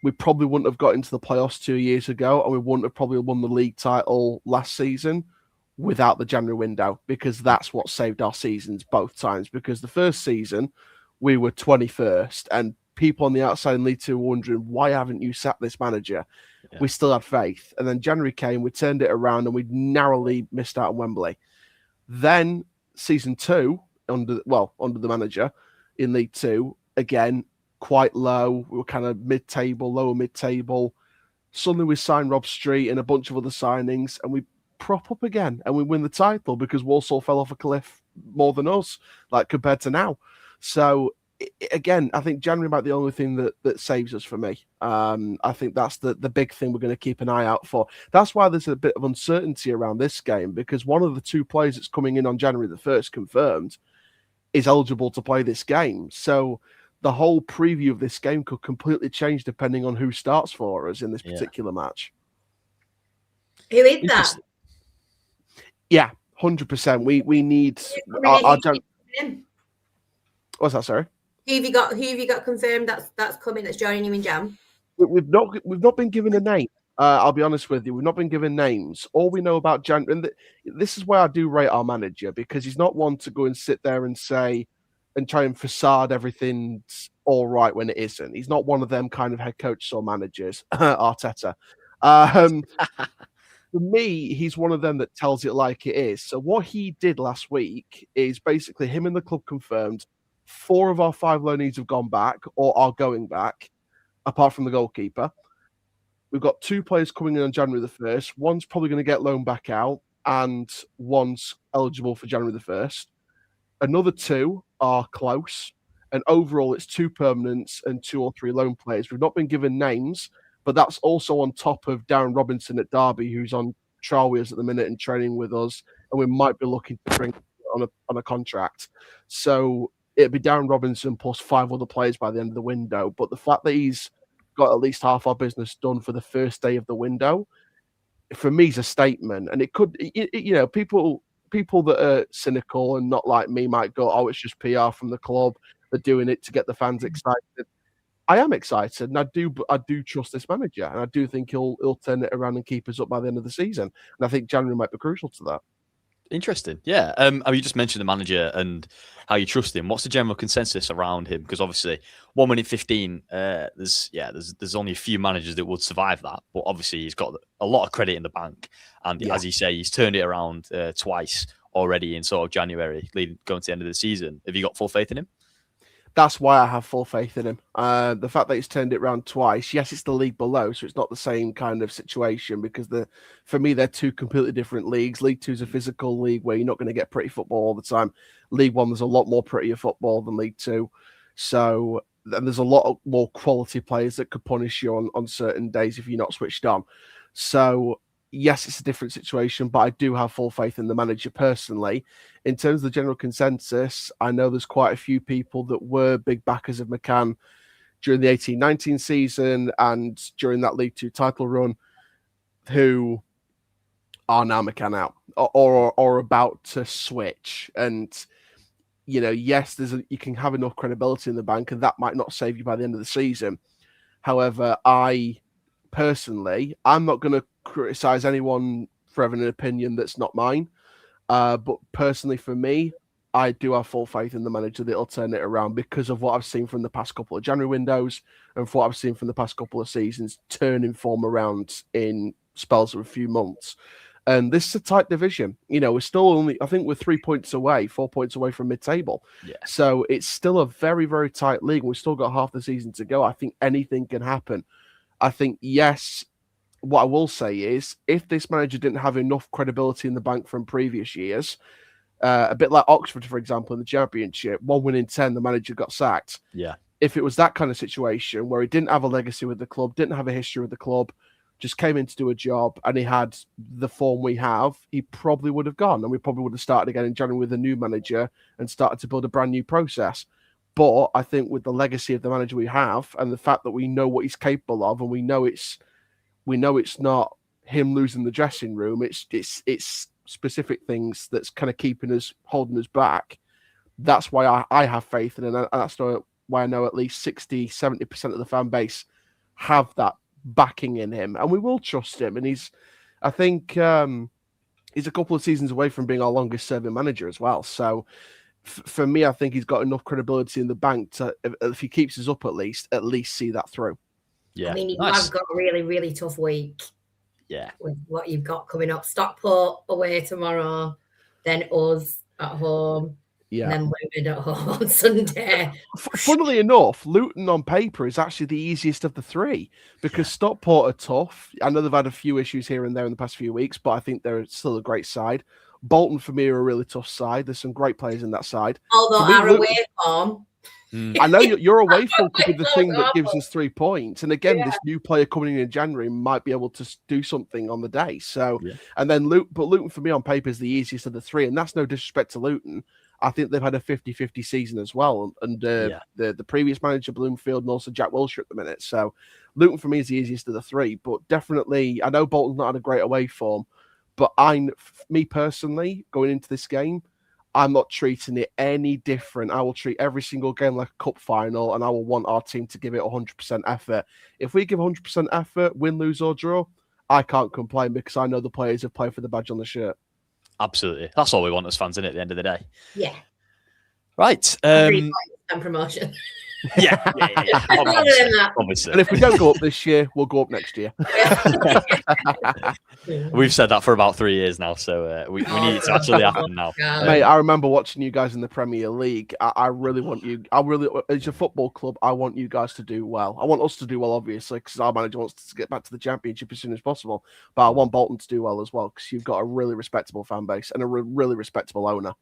we probably wouldn't have got into the playoffs 2 years ago, and we wouldn't have probably won the league title last season without the January window, because that's what saved our seasons both times. Because the first season, we were 21st, and people on the outside in League Two were wondering, why haven't you sacked this manager? Yeah. We still had faith. And then January came, we turned it around, and we narrowly missed out on Wembley. Then season 2, under the manager in League Two, again, quite low. We were kind of mid-table, lower mid-table. Suddenly we signed Rob Street and a bunch of other signings, and we prop up again and we win the title because Walsall fell off a cliff more than us, like compared to now. So again, I think January might be the only thing that saves us for me. I think that's the big thing we're going to keep an eye out for. That's why there's a bit of uncertainty around this game, because one of the 2 players that's coming in on January the 1st confirmed is eligible to play this game. So the whole preview of this game could completely change depending on who starts for us in this particular match. Who is that? Yeah, 100%. We need our What's that, sorry? Who have you got confirmed that's coming, that's joining you in Jam? We've not been given a name. I'll be honest with you, we've not been given names. All we know about Jan, and this is where I do rate our manager, because he's not one to go and sit there and say and try and facade everything's all right when it isn't. He's not one of them kind of head coaches or managers, Arteta. For me, he's one of them that tells it like it is. So what he did last week is basically him and the club confirmed 4 of our 5 loanees have gone back or are going back, apart from the goalkeeper. We've got 2 players coming in on January the 1st. One's probably going to get loaned back out, and one's eligible for January the 1st. Another 2 are close, and overall it's 2 permanents and 2 or 3 loan players. We've not been given names, but that's also on top of Darren Robinson at Derby, who's on trial wheels at the minute and training with us, and we might be looking to bring on a contract. So it'd be Darren Robinson plus 5 other players by the end of the window. But the fact that he's got at least half our business done for the first day of the window, for me, is a statement. And it could, people that are cynical and not like me might go, oh, it's just PR from the club. They're doing it to get the fans excited. I am excited, and I do trust this manager, and I do think he'll turn it around and keep us up by the end of the season. And I think January might be crucial to that. Interesting, yeah. You just mentioned the manager and how you trust him. What's the general consensus around him? Because obviously, 1 minute 15. There's only a few managers that would survive that, but obviously he's got a lot of credit in the bank, and as you say, he's turned it around twice already in sort of January, going to the end of the season. Have you got full faith in him? That's why I have full faith in him. The fact that he's turned it around twice, yes, it's the league below, so it's not the same kind of situation, because for me, they're 2 completely different leagues. League 2 is a physical league where you're not going to get pretty football all the time. League 1, there's a lot more prettier football than League 2. So, and there's a lot more quality players that could punish you on certain days if you're not switched on. So, yes, it's a different situation, but I do have full faith in the manager personally. In terms of the general consensus, I know there's quite a few people that were big backers of McCann during the 18-19 season and during that League 2 title run, who are now McCann out or about to switch. And, yes, you can have enough credibility in the bank, and that might not save you by the end of the season. However, personally, I'm not going to criticize anyone for having an opinion that's not mine. But personally, for me, I do have full faith in the manager that it'll turn it around, because of what I've seen from the past couple of January windows and for what I've seen from the past couple of seasons, turning form around in spells of a few months. And this is a tight division. We're still only, I think we're 4 points away from mid-table. Yeah. So it's still a very, very tight league. We've still got half the season to go. I think anything can happen. I think, yes, what I will say is, if this manager didn't have enough credibility in the bank from previous years, a bit like Oxford, for example, in the Championship, 1 win in 10, the manager got sacked. Yeah. if it was that kind of situation where he didn't have a legacy with the club, didn't have a history with the club, just came in to do a job, and he had the form we have, he probably would have gone, and we probably would have started again in January with a new manager and started to build a brand new process. But I think with the legacy of the manager we have, and the fact that we know what he's capable of, and we know it's not him losing the dressing room, it's specific things that's kind of holding us back. That's why I have faith in it, and that's why I know at least 60-70% of the fan base have that backing in him, and we will trust him. And I think he's a couple of seasons away from being our longest serving manager as well. So for me, I think he's got enough credibility in the bank to, if he keeps us up, at least see that through. Yeah, I mean, you nice. have got a really, really tough week. Yeah, with what you've got coming up. Stockport away tomorrow, then us at home. Yeah. And then Wigan at home on Sunday. Funnily enough, Luton on paper is actually the easiest of the three because Stockport are tough. I know they've had a few issues here and there in the past few weeks, but I think they're still a great side. Bolton, for me, are a really tough side. There's some great players in that side. Although our away form. I know your away form could be the thing that gives us 3 points. And again, this new player coming in January might be able to do something on the day. So, and then Luton for me on paper is the easiest of the three. And that's no disrespect to Luton. I think they've had a 50-50 season as well. And the previous manager, Bloomfield, and also Jack Wilshere at the minute. So Luton for me is the easiest of the three. But definitely, I know Bolton's not had a great away form. But me personally, going into this game, I'm not treating it any different. I will treat every single game like a cup final, and I will want our team to give it 100% effort. If we give 100% effort, win, lose, or draw, I can't complain because I know the players have played for the badge on the shirt. Absolutely. That's all we want as fans, isn't it, at the end of the day? Yeah. Right. And promotion. Yeah. Obviously. And if we don't go up this year, we'll go up next year. We've said that for about 3 years now, so we need it to actually happen now. Mate, I remember watching you guys in the Premier League. I really want you. As a football club, I want you guys to do well. I want us to do well, obviously, because our manager wants to get back to the Championship as soon as possible. But I want Bolton to do well as well, because you've got a really respectable fan base and a really respectable owner.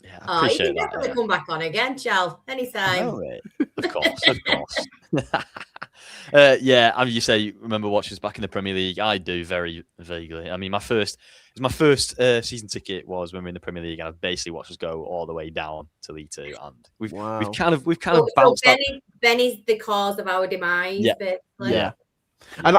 Yeah, I appreciate you can definitely come back on again, Chal, anytime. Of course. And you say you remember watching us back in the Premier League. I do very vaguely. I mean, my first season ticket was when we were in the Premier League, and I've basically watched us go all the way down to League Two, and we've kind of bounced. Ben is the cause of our demise. Basically. Yeah. And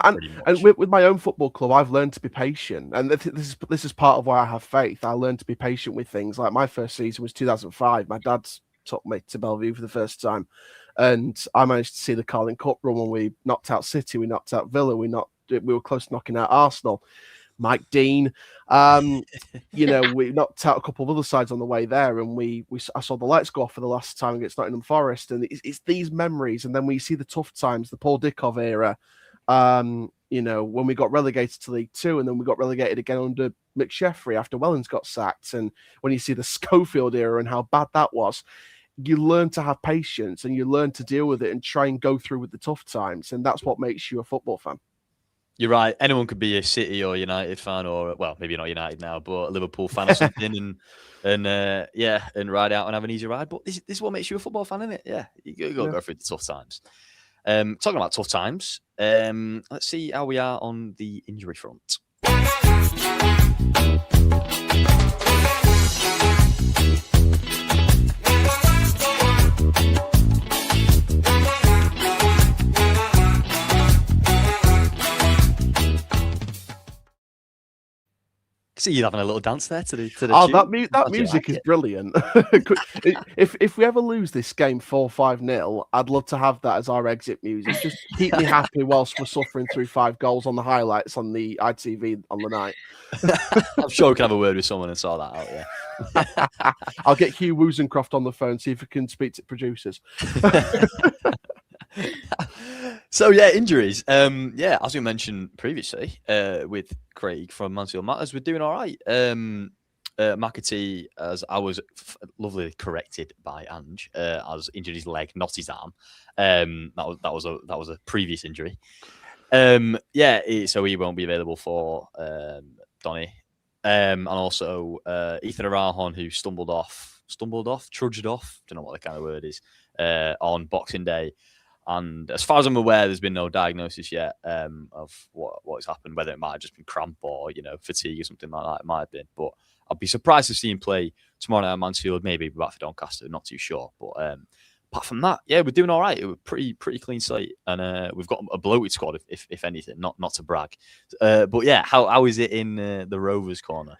with my own football club, I've learned to be patient, and this is part of why I have faith. I learned to be patient with things. Like my first season was 2005. My dad took me to Bellevue for the first time, and I managed to see the Carling Cup run when we knocked out City, we knocked out Villa, we were close to knocking out Arsenal. Mike Dean, we knocked out a couple of other sides on the way there, and I saw the lights go off for the last time against Nottingham Forest, and it's these memories, and then we see the tough times, the Paul Dickov era. When we got relegated to League Two, and then we got relegated again under McSheffrey after Wellens got sacked. And when you see the Schofield era and how bad that was, you learn to have patience and you learn to deal with it and try and go through with the tough times. And that's what makes you a football fan. You're right. Anyone could be a City or United fan, or maybe not United now, but a Liverpool fan or something, and ride out and have an easy ride. But this is what makes you a football fan, isn't it? Yeah, you got to go through the tough times. Talking about tough times, let's see how we are on the injury front. See you having a little dance there to the tune. That music is brilliant. if we ever lose this game 4-5-0, I'd love to have that as our exit music. Just keep me happy whilst we're suffering through 5 goals on the highlights on the ITV on the night. I'm sure we can have a word with someone and sort that out. Yeah, I'll get Hugh Woozencroft on the phone, see if we can speak to producers. So injuries. As we mentioned previously, with Craig from Mansfield Matters, we're doing all right. McAtee, as I was lovely corrected by Ange, has injured his leg, not his arm. That was a previous injury. So he won't be available for Donny, and also Ethan Arahon, who trudged off. Don't know what the kind of word is. on Boxing Day. And as far as I'm aware, there's been no diagnosis yet of what's happened, whether it might have just been cramp or, fatigue or something like that. It might have been. But I'd be surprised to see him play tomorrow night at Mansfield, maybe back for Doncaster, not too sure. But apart from that, yeah, we're doing all right. It was pretty clean slate. And we've got a bloated squad, if anything, not to brag. But yeah, how is it in the Rovers corner?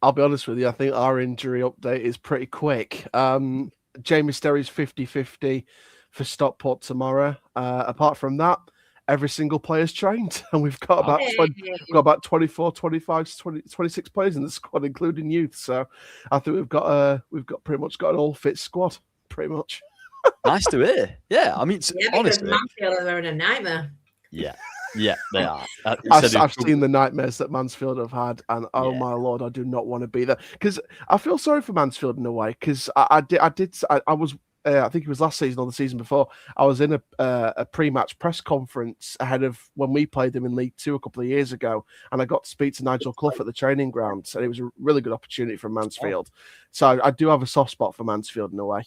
I'll be honest with you, I think our injury update is pretty quick. Jamie Sterry's 50-50 for Stockport tomorrow. Apart from that, every single player's trained, and we've got about 24, 25, 26 players in the squad, including youth. So I think we've got pretty much got an all fit squad, pretty much. Nice to hear. Yeah, I mean, honestly, Mansfield are in a nightmare. Yeah, they are. I've seen the nightmares that Mansfield have had, and oh my Lord, I do not want to be there, because I feel sorry for Mansfield in a way, because I was. I think it was last season or the season before. I was in a pre-match press conference ahead of when we played them in League Two a couple of years ago, and I got to speak to Nigel Clough at the training grounds, and it was a really good opportunity for Mansfield. So I do have a soft spot for Mansfield in a way.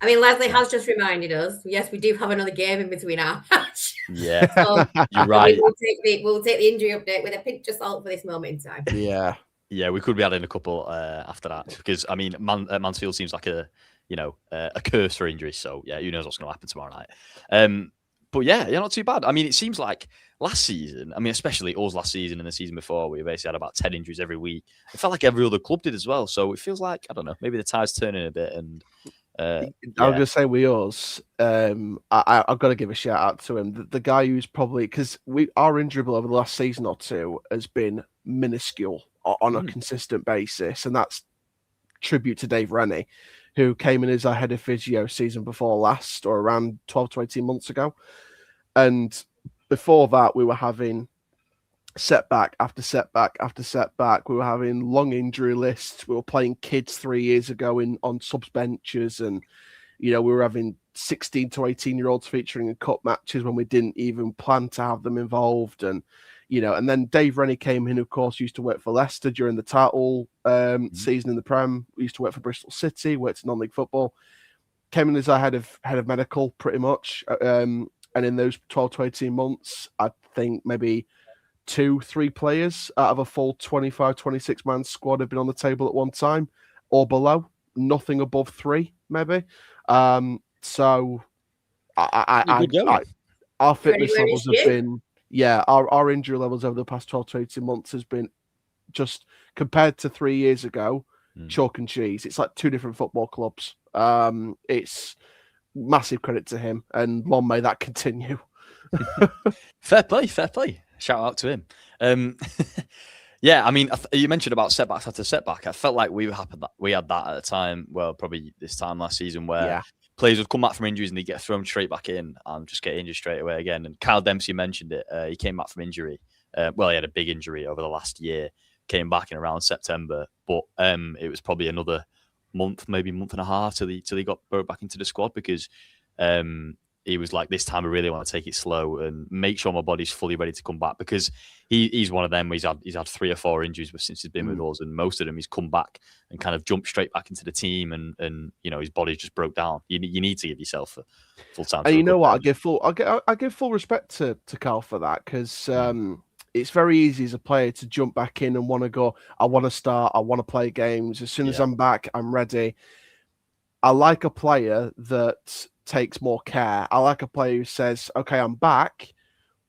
I mean, Leslie has just reminded us. Yes, we do have another game in between our match. Yeah, so you're right. We'll take the injury update with a pinch of salt for this moment in time. Yeah, we could be adding a couple after that, because I mean, Mansfield seems like a curse for injuries. So yeah, who knows what's going to happen tomorrow night. But yeah, not too bad. I mean, it seems like last season, I mean, especially us last season and the season before, we basically had about 10 injuries every week. It felt like every other club did as well. So it feels like, I don't know, maybe the tide's turning a bit. And I was going to say with us, I've got to give a shout out to him. The guy who's probably, because our injury bill over the last season or two has been minuscule on a consistent basis. And that's tribute to Dave Rennie, who came in as our head of physio season before last, or around 12 to 18 months ago. And before that, we were having setback after setback after setback. We were having long injury lists. We were playing kids 3 years ago on subs benches, and we were having 16 to 18-year-olds featuring in cup matches when we didn't even plan to have them involved. And and then Dave Rennie came in, of course, used to work for Leicester during the title season in the Prem. We used to work for Bristol City, worked in non-league football. Came in as our head of medical, pretty much. And in those 12 to 18 months, I think maybe 2-3 players out of a full 25, 26-man squad have been on the table at one time or below. Nothing above 3, maybe. So our fitness levels have been... Yeah, our injury levels over the past 12 to 18 months has been just, compared to 3 years ago, chalk and cheese. It's like 2 different football clubs. It's massive credit to him, and long may that continue. Fair play. Shout out to him. Yeah, I mean, you mentioned about setbacks after setback. I felt like we had that at a time, well, probably this time last season, where players would come back from injuries and they get thrown straight back in and just get injured straight away again. And Kyle Dempsey mentioned it. He came back from injury. He had a big injury over the last year. Came back in around September, but it was probably another month, maybe month and a half till he got brought back into the squad, because he was like, this time I really want to take it slow and make sure my body's fully ready to come back, because he's one of them. He's had 3 or 4 injuries since he's been with us, and most of them he's come back and kind of jumped straight back into the team, and his body just broke down. You need to give yourself a full time. And you know what? I give full respect to Carl for that, because it's very easy as a player to jump back in and want to go, I want to start, I want to play games. As soon as I'm back, I'm ready. I like a player that takes more care. I like a player who says, okay, I'm back,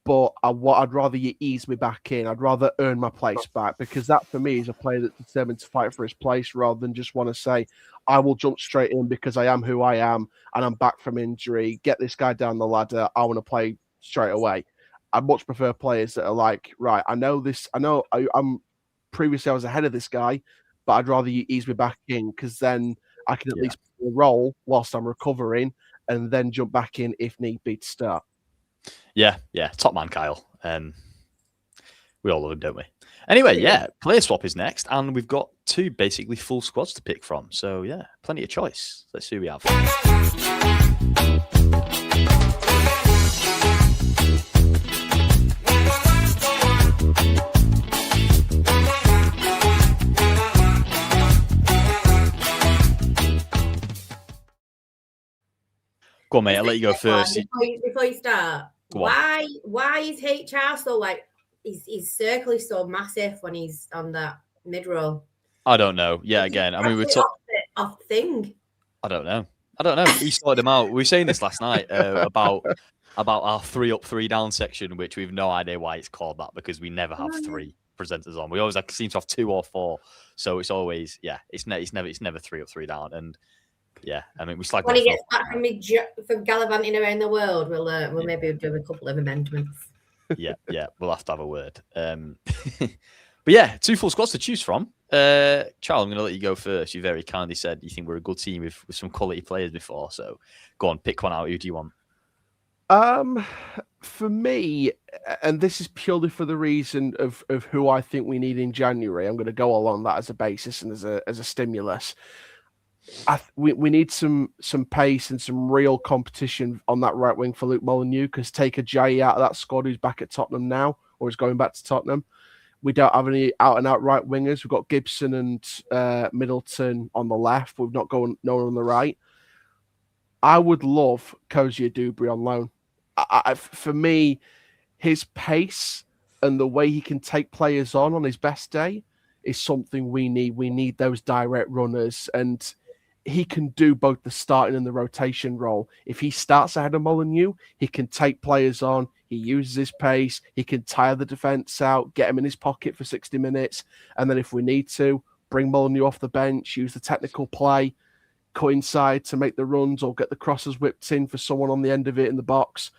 but I'd rather you ease me back in. I'd rather earn my place back, because that for me is a player that's determined to fight for his place, rather than just want to say, I will jump straight in because I am who I am and I'm back from injury. Get this guy down the ladder. I want to play straight away. I much prefer players that are like, right, I'm previously I was ahead of this guy, but I'd rather you ease me back in, because then I can at least play a role whilst I'm recovering, and then jump back in if need be to start. Yeah, top man, Kyle. We all love him, don't we? Anyway, player swap is next, and we've got 2 basically full squads to pick from. So yeah, plenty of choice. Let's see who we have. Go on, mate. I'll let you go first. Before you start, Go on. why is HR so like his circle is so massive when he's on that mid roll? I don't know. Yeah, again, I mean, we're talking off thing. I don't know. He sorted them out. We were saying this last night about our 3 up, 3 down section, which we've no idea why it's called that because we never have 3 presenters on. We always seem to have 2 or 4. So it's always it's never 3 up, 3 down. And yeah, I mean we slag when he gets back from gallivanting around the world, we'll maybe do a couple of amendments. Yeah, we'll have to have a word. But yeah, 2 full squads to choose from. Charles, I'm going to let you go first. You very kindly said you think we're a good team with some quality players before. So go on, pick one out. Who do you want? For me, and this is purely for the reason of who I think we need in January, I'm going to go along that as a basis and as a stimulus. We need some pace and some real competition on that right wing for Luke Molineux, because take a Jay out of that squad who's back at Tottenham now, or is going back to Tottenham. We don't have any out-and-out right wingers. We've got Gibson and Middleton on the left. We've not got no one on the right. I would love Cozier Dubry on loan. For me, his pace and the way he can take players on his best day is something we need. We need those direct runners, and he can do both the starting and the rotation role. If he starts ahead of Molineux, he can take players on. He uses his pace. He can tire the defence out, get him in his pocket for 60 minutes. And then if we need to, bring Molineux off the bench, use the technical play, cut inside to make the runs or get the crosses whipped in for someone on the end of it in the box.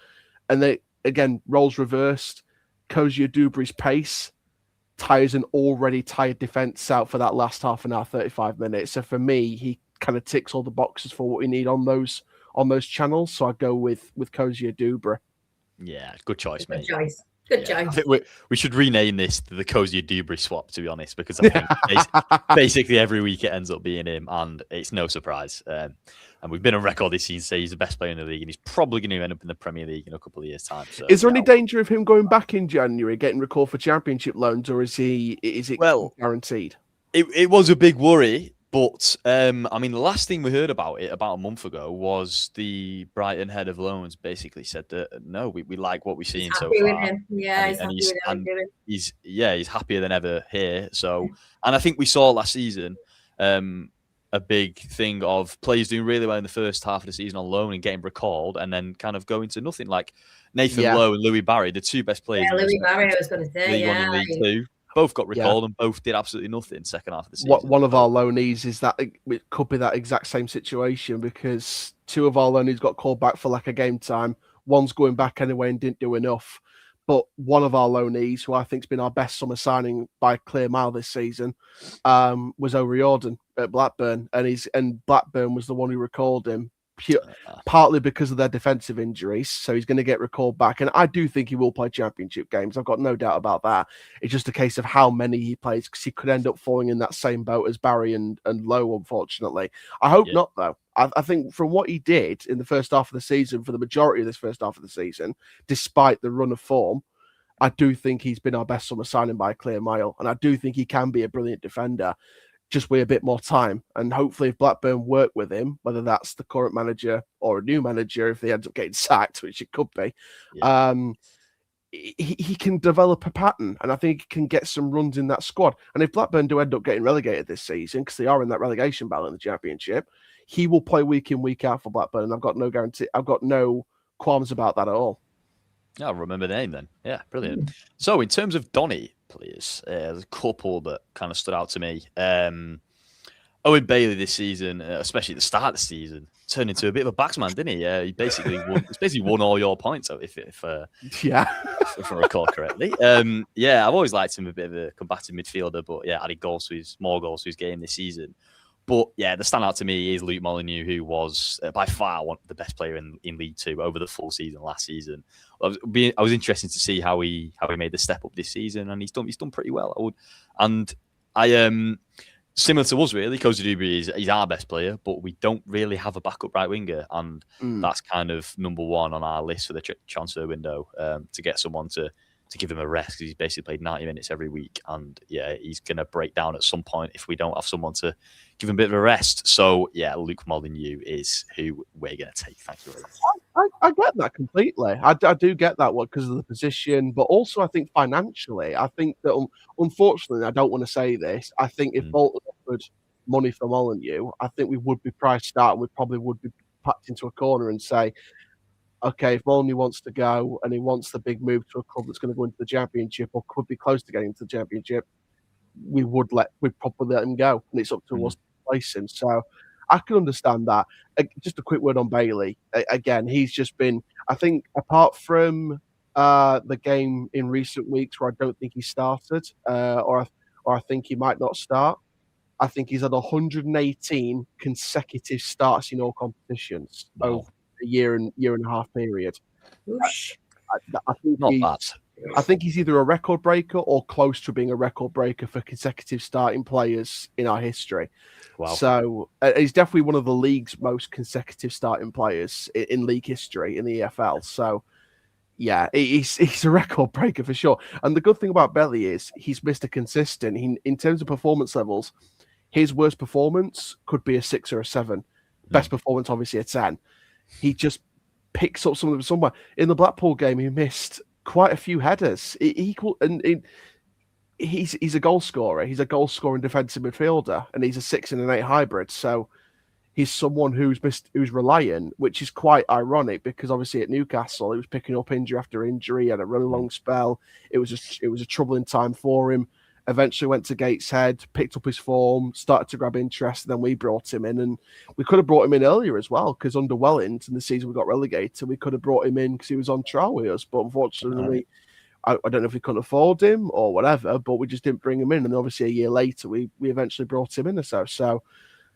And they, again, roles reversed. Cozier Dubry's pace tires an already tired defence out for that last half an hour, 35 minutes. So for me, he kind of ticks all the boxes for what we need on those channels. So I go with Cozier Dubry. Yeah, good choice, mate. Good choice. I think we should rename this the Cozier Dubry swap, to be honest, because I think basically every week it ends up being him, and it's no surprise. And we've been on record this season say he's the best player in the league, and he's probably going to end up in the Premier League in a couple of years' time. So, is there any danger of him going back in January, getting recalled for Championship loans, or is it guaranteed? It was a big worry. But, I mean, the last thing we heard about it about a month ago was the Brighton head of loans basically said that, no, we like what we've seen so far. Yeah, he's happier than ever here. So, and I think we saw last season a big thing of players doing really well in the first half of the season on loan and getting recalled and then kind of going to nothing. Like Nathan Lowe and Louis Barry, the 2 best players. Yeah, Louis Barry, I was going to say, League 1 and League 2. Both got recalled and both did absolutely nothing second half of the season. One of our loanees is that it could be that exact same situation, because 2 of our loanees got called back for lack of game time. One's going back anyway and didn't do enough. But one of our loanees, who I think has been our best summer signing by a clear mile this season, was O'Riordan at Blackburn, and Blackburn was the one who recalled him. Partly because of their defensive injuries, so he's going to get recalled back, and I do think he will play Championship games. I've got no doubt about that. It's just a case of how many he plays, because he could end up falling in that same boat as Barry and Lowe, unfortunately. I hope not, though. I think from what he did in the first half of the season, for the majority of this first half of the season, despite the run of form, I do think he's been our best summer signing by a clear mile, and I do think he can be a brilliant defender, just with a bit more time. And hopefully if Blackburn work with him, whether that's the current manager or a new manager, if they end up getting sacked, which it could be, he can develop a pattern, and I think he can get some runs in that squad. And if Blackburn do end up getting relegated this season, because they are in that relegation battle in the Championship, he will play week in, week out for Blackburn, and I've got no qualms about that at all. I'll remember the name then. Yeah, brilliant. So in terms of Donny, please, there's a couple that kind of stood out to me. Owen Bailey this season, especially at the start of the season, turned into a bit of a backsman, didn't he? He basically won all your points, if I recall correctly. I've always liked him a bit of a combative midfielder, but added more goals to his game this season. But the standout to me is Luke Molineux, who was by far the best player in League 2 over the full season last season. I was interested to see how he made the step up this season, and he's done pretty well. Similar to us, really, Cozier Dubry is our best player, but we don't really have a backup right winger, and that's kind of number 1 on our list for the transfer window, to get someone to give him a rest, because he's basically played 90 minutes every week, and he's going to break down at some point if we don't have someone to give him a bit of a rest. So, yeah, Luke Molineux is who we're going to take. Thank you very much. I get that completely. I do get that one because of the position, but also I think financially, I think that unfortunately, I don't want to say this. I think if Bolton offered money for Molineux, I think we would be priced out and we probably would be packed into a corner and say, okay, if Molineux wants to go and he wants the big move to a club that's going to go into the Championship or could be close to getting into the Championship, we'd probably let him go, and it's up to us to replace him. So I can understand that. Just a quick word on Bailey. Again, he's just been, I think, apart from the game in recent weeks where I don't think he started, or I think he might not start, I think he's had 118 consecutive starts in all competitions over a year and a half period. I think not bad. I think he's either a record breaker or close to being a record breaker for consecutive starting players in our history. Wow. So he's definitely one of the league's most consecutive starting players in league history in the EFL. So, yeah, he's a record breaker for sure. And the good thing about Belly is he's Mr. Consistent. In terms of performance levels, his worst performance could be a 6 or a 7. Best performance, obviously, a 10. He just picks up some of them somewhere. In the Blackpool game, he missed quite a few headers. He's a goal scorer. He's a goal scoring defensive midfielder, and he's a 6 and an 8 hybrid. So he's someone who's reliant, which is quite ironic because obviously at Newcastle he was picking up injury after injury. He had a really long spell. It was a troubling time for him. Eventually went to Gateshead, picked up his form, started to grab interest, and then we brought him in. And we could have brought him in earlier as well, because under Welland, in the season we got relegated, we could have brought him in because he was on trial with us. But unfortunately, I don't know if we couldn't afford him or whatever, but we just didn't bring him in. And obviously a year later, we eventually brought him in. So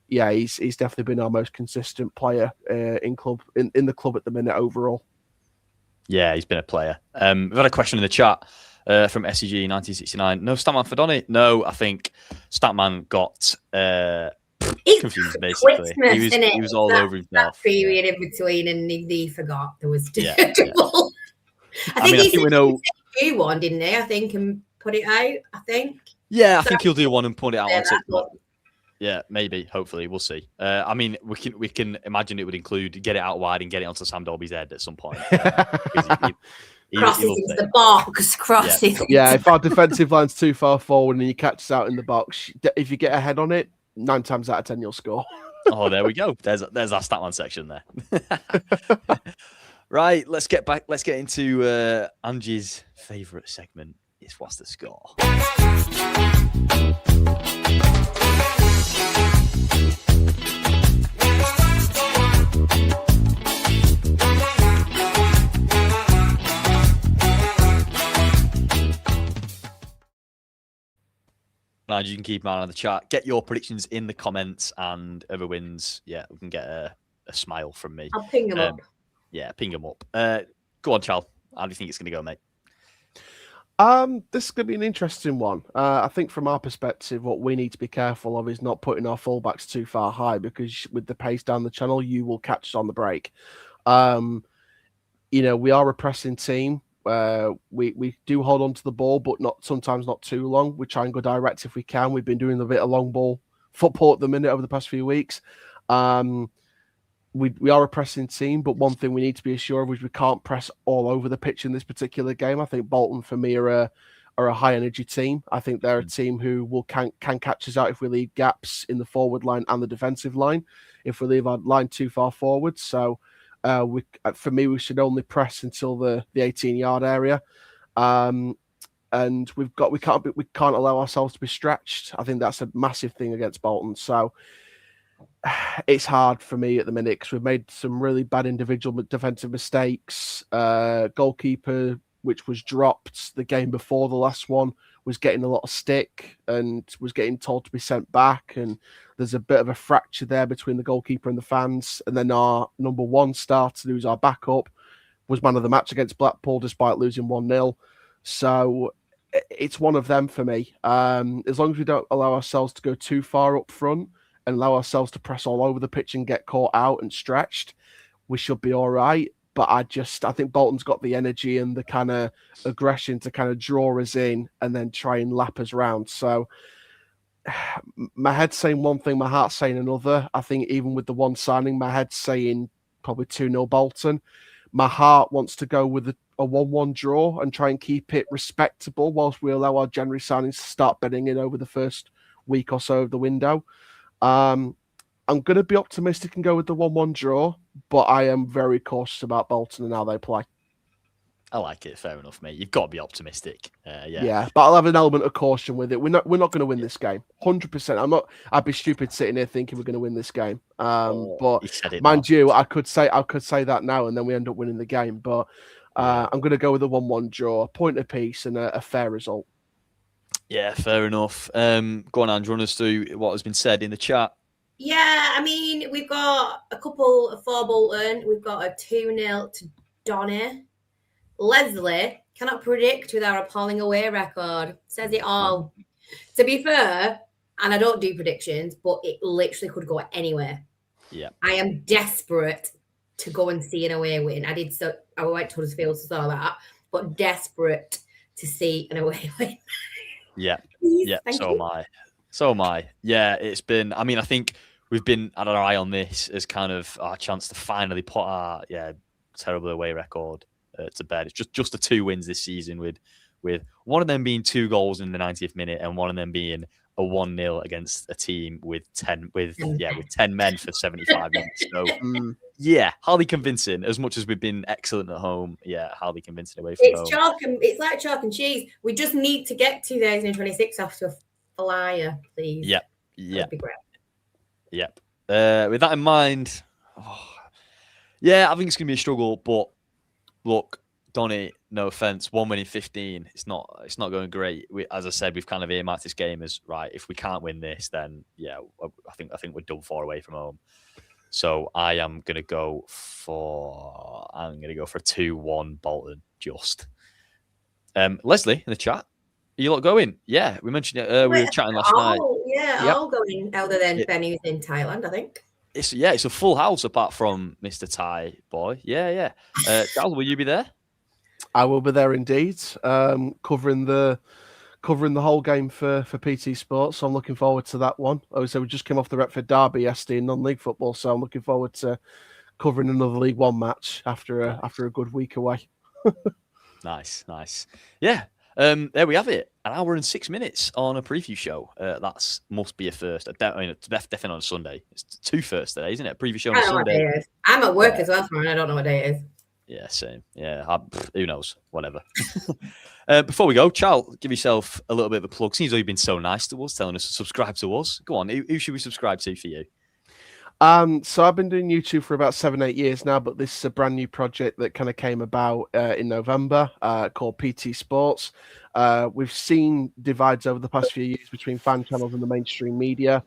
yeah, he's definitely been our most consistent player in the club at the minute overall. Yeah, he's been a player. We've had a question in the chat. From SCG 1969. No Statman for Donny. No, I think Statman got confused basically. He was all over himself. That period in between, and he forgot there was trouble. Yeah. I think we know he one, didn't he? I think, and put it out. I think. Yeah, I think he'll do one and put it out on TikTok. Yeah, maybe. Hopefully, we'll see. I mean, we can imagine it would include get it out wide and get it onto Sam Dolby's head at some point. Crosses into the box. Crosses. Yeah, if our defensive line's too far forward and you catch us out in the box, if you get a head on it, 9 times out of 10 you'll score. Oh, there we go. There's our Statman section there. Right, let's get back. Let's get into Angie's favourite segment. It's What's the Score? And you can keep an eye on the chat. Get your predictions in the comments, and whoever wins, yeah, we can get a smile from me. I'll ping them up. Yeah, ping them up. Go on, Charles. How do you think it's going to go, mate? This is going to be an interesting one. I think from our perspective, what we need to be careful of is not putting our fullbacks too far high, because with the pace down the channel, you will catch us on the break. We are a pressing team. We do hold on to the ball, but sometimes not too long. We try and go direct if we can. We've been doing a bit of long ball football at the minute over the past few weeks. We are a pressing team, but one thing we need to be assured of is we can't press all over the pitch in this particular game. I think Bolton, for me, are a high energy team. I think they're a team who can catch us out if we leave gaps in the forward line and the defensive line, if we leave our line too far forward. So for me, we should only press until the 18-yard area, and we can't allow ourselves to be stretched. I think that's a massive thing against Bolton. So it's hard for me at the minute because we've made some really bad individual defensive mistakes. Goalkeeper, which was dropped the game before the last one, was getting a lot of stick and was getting told to be sent back. And there's a bit of a fracture there between the goalkeeper and the fans. And then our number one starter, who's our backup, was man of the match against Blackpool despite losing 1-0. So it's one of them for me. As long as we don't allow ourselves to go too far up front and allow ourselves to press all over the pitch and get caught out and stretched, we should be all right. But I think Bolton's got the energy and the kind of aggression to kind of draw us in and then try and lap us round. So my head's saying one thing, my heart's saying another. I think even with the one signing, my head's saying probably 2-0 Bolton. My heart wants to go with a 1-1 draw and try and keep it respectable whilst we allow our January signings to start bedding in over the first week or so of the window. I'm going to be optimistic and go with the 1-1 draw, but I am very cautious about Bolton and how they play. I like it. Fair enough, mate. You've got to be optimistic. Yeah, but I'll have an element of caution with it. We're not going to win this game, 100%. I'd be stupid sitting here thinking we're going to win this game. But mind you, I could say that now, and then we end up winning the game. But I'm going to go with a 1-1 draw, a point apiece, and a fair result. Yeah, fair enough. Go on, Andrew, run us through what has been said in the chat. Yeah, I mean, we've got a couple for Bolton. We've got a 2-0 to Donny. Leslie cannot predict with our appalling away record. Says it all. To be fair, and I don't do predictions, but it literally could go anywhere. Yeah. I am desperate to go and see an away win. I went to Huddersfield to saw that, but desperate to see an away win. Yeah. Please, yeah. So am I. Yeah, it's been, I mean, I think we've been had our eye on this as kind of our chance to finally put our terrible away record to bed. It's just the 2 wins this season with one of them being 2 goals in the 90th minute and one of them being a 1-0 against a team with 10 men for 75 minutes. So hardly convincing. As much as we've been excellent at home, hardly convincing away from home. It's like chalk and cheese. We just need to get 2026 off to a flyer, please. Yep. That'd be great. Yep. With that in mind, I think it's gonna be a struggle, but look, Donny, no offense, 1 win in 15. It's not going great. As I said, we've kind of earmarked this game as right. If we can't win this, then I think we're done for away from home. So I am gonna go for a 2-1 Bolton. Just Leslie in the chat. Are you lot going? Yeah, we mentioned it. We were chatting last night. Yeah, all going other than Ben who's in Thailand, I think. It's a full house apart from Mr. Thai boy. Yeah. Giles, will you be there? I will be there indeed, covering the whole game for PT Sports. So I'm looking forward to that one. Obviously, we just came off the Retford Derby yesterday in non-league football, so I'm looking forward to covering another League One match after a good week away. Nice. Yeah. There we have it. 1 hour and 6 minutes on a preview show. That must be a first. It's definitely on a Sunday. It's 2 firsts today, isn't it? A preview show on a Sunday. What day it is. I'm at work as well tomorrow. I don't know what day it is. Yeah, same. Yeah, who knows? Whatever. Before we go, Charles, give yourself a little bit of a plug. Seems like you've been so nice to us, telling us to subscribe to us. Go on. Who should we subscribe to for you? So I've been doing YouTube for about 7-8 years now, but this is a brand new project that kind of came about in November called PT Sports. We've seen divides over the past few years between fan channels and the mainstream media.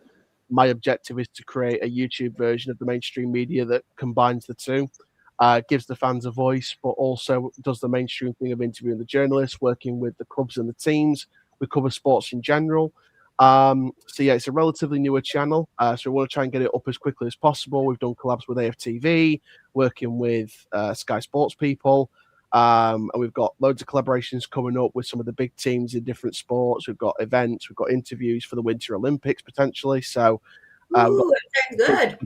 My objective is to create a YouTube version of the mainstream media that combines the two, gives the fans a voice, but also does the mainstream thing of interviewing the journalists, working with the clubs and the teams. We cover sports in general. It's a relatively newer channel. So we want to try and get it up as quickly as possible. We've done collabs with AFTV, working with Sky Sports people. And we've got loads of collaborations coming up with some of the big teams in different sports. We've got events, we've got interviews for the Winter Olympics potentially. So good.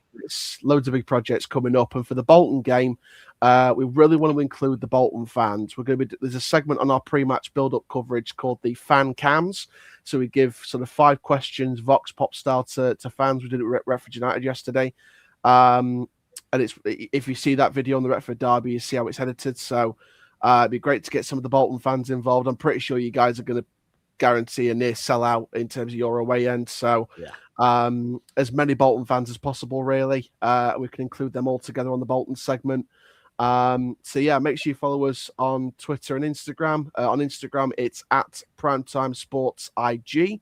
Loads of big projects coming up. And for the Bolton game, we really want to include the Bolton fans. There's a segment on our pre-match build-up coverage called the Fan Cams. So we give sort of 5 questions, Vox Pop style to fans. We did it at Retford United yesterday. And if you see that video on the Retford Derby, you see how it's edited. So it'd be great to get some of the Bolton fans involved. I'm pretty sure you guys are going to guarantee a near sellout in terms of your away end. So as many Bolton fans as possible, really. We can include them all together on the Bolton segment. Make sure you follow us on Twitter and Instagram. On Instagram, it's at Primetime Sports IG.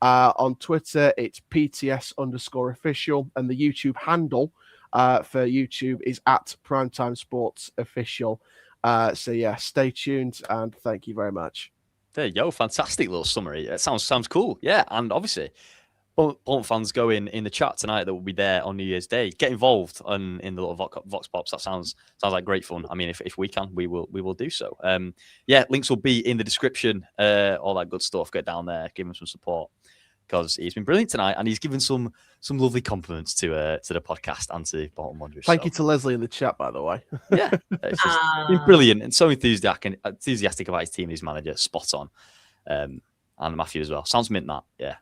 On Twitter, it's PTS_official. And the YouTube handle for YouTube is at Primetime Sports Official. Stay tuned and thank you very much. There you go. Fantastic little summary. It sounds cool. Yeah, and obviously, Bolton fans going in the chat tonight that will be there on New Year's Day. Get involved in the little Vox Pops. That sounds like great fun. I mean, if we can, we will do so. Links will be in the description. All that good stuff. Get down there, give them some support. because he's been brilliant tonight, and he's given some lovely compliments to the podcast and to Bolton Wanderers. Thank you to Leslie in the chat, by the way. Yeah, it's just been brilliant and so enthusiastic about his team and his manager. Spot on. And Matthew as well. Sounds mint that. Yeah,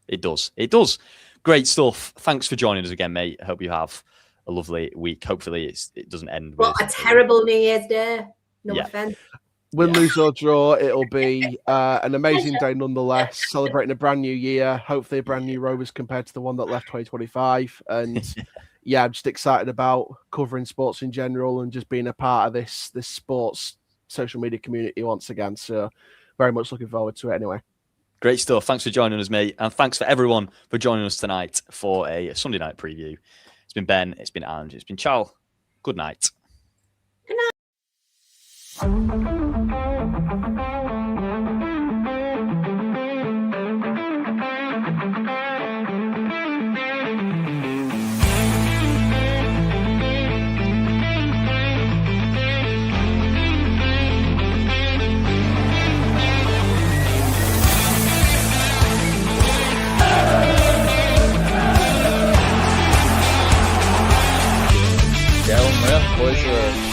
it does. It does. Great stuff. Thanks for joining us again, mate. I hope you have a lovely week. Hopefully it doesn't end What with a terrible New Year's Day. No offense. Win, lose or draw, it'll be an amazing day nonetheless. Celebrating a brand new year, hopefully a brand new Rovers compared to the one that left 2025. And I'm just excited about covering sports in general and just being a part of this sports social media community once again. So very much looking forward to it anyway. Great stuff. Thanks for joining us, mate. And thanks for everyone for joining us tonight for a Sunday night preview. It's been Ben, it's been Ange, it's been Chal. Good night. Good night. Boys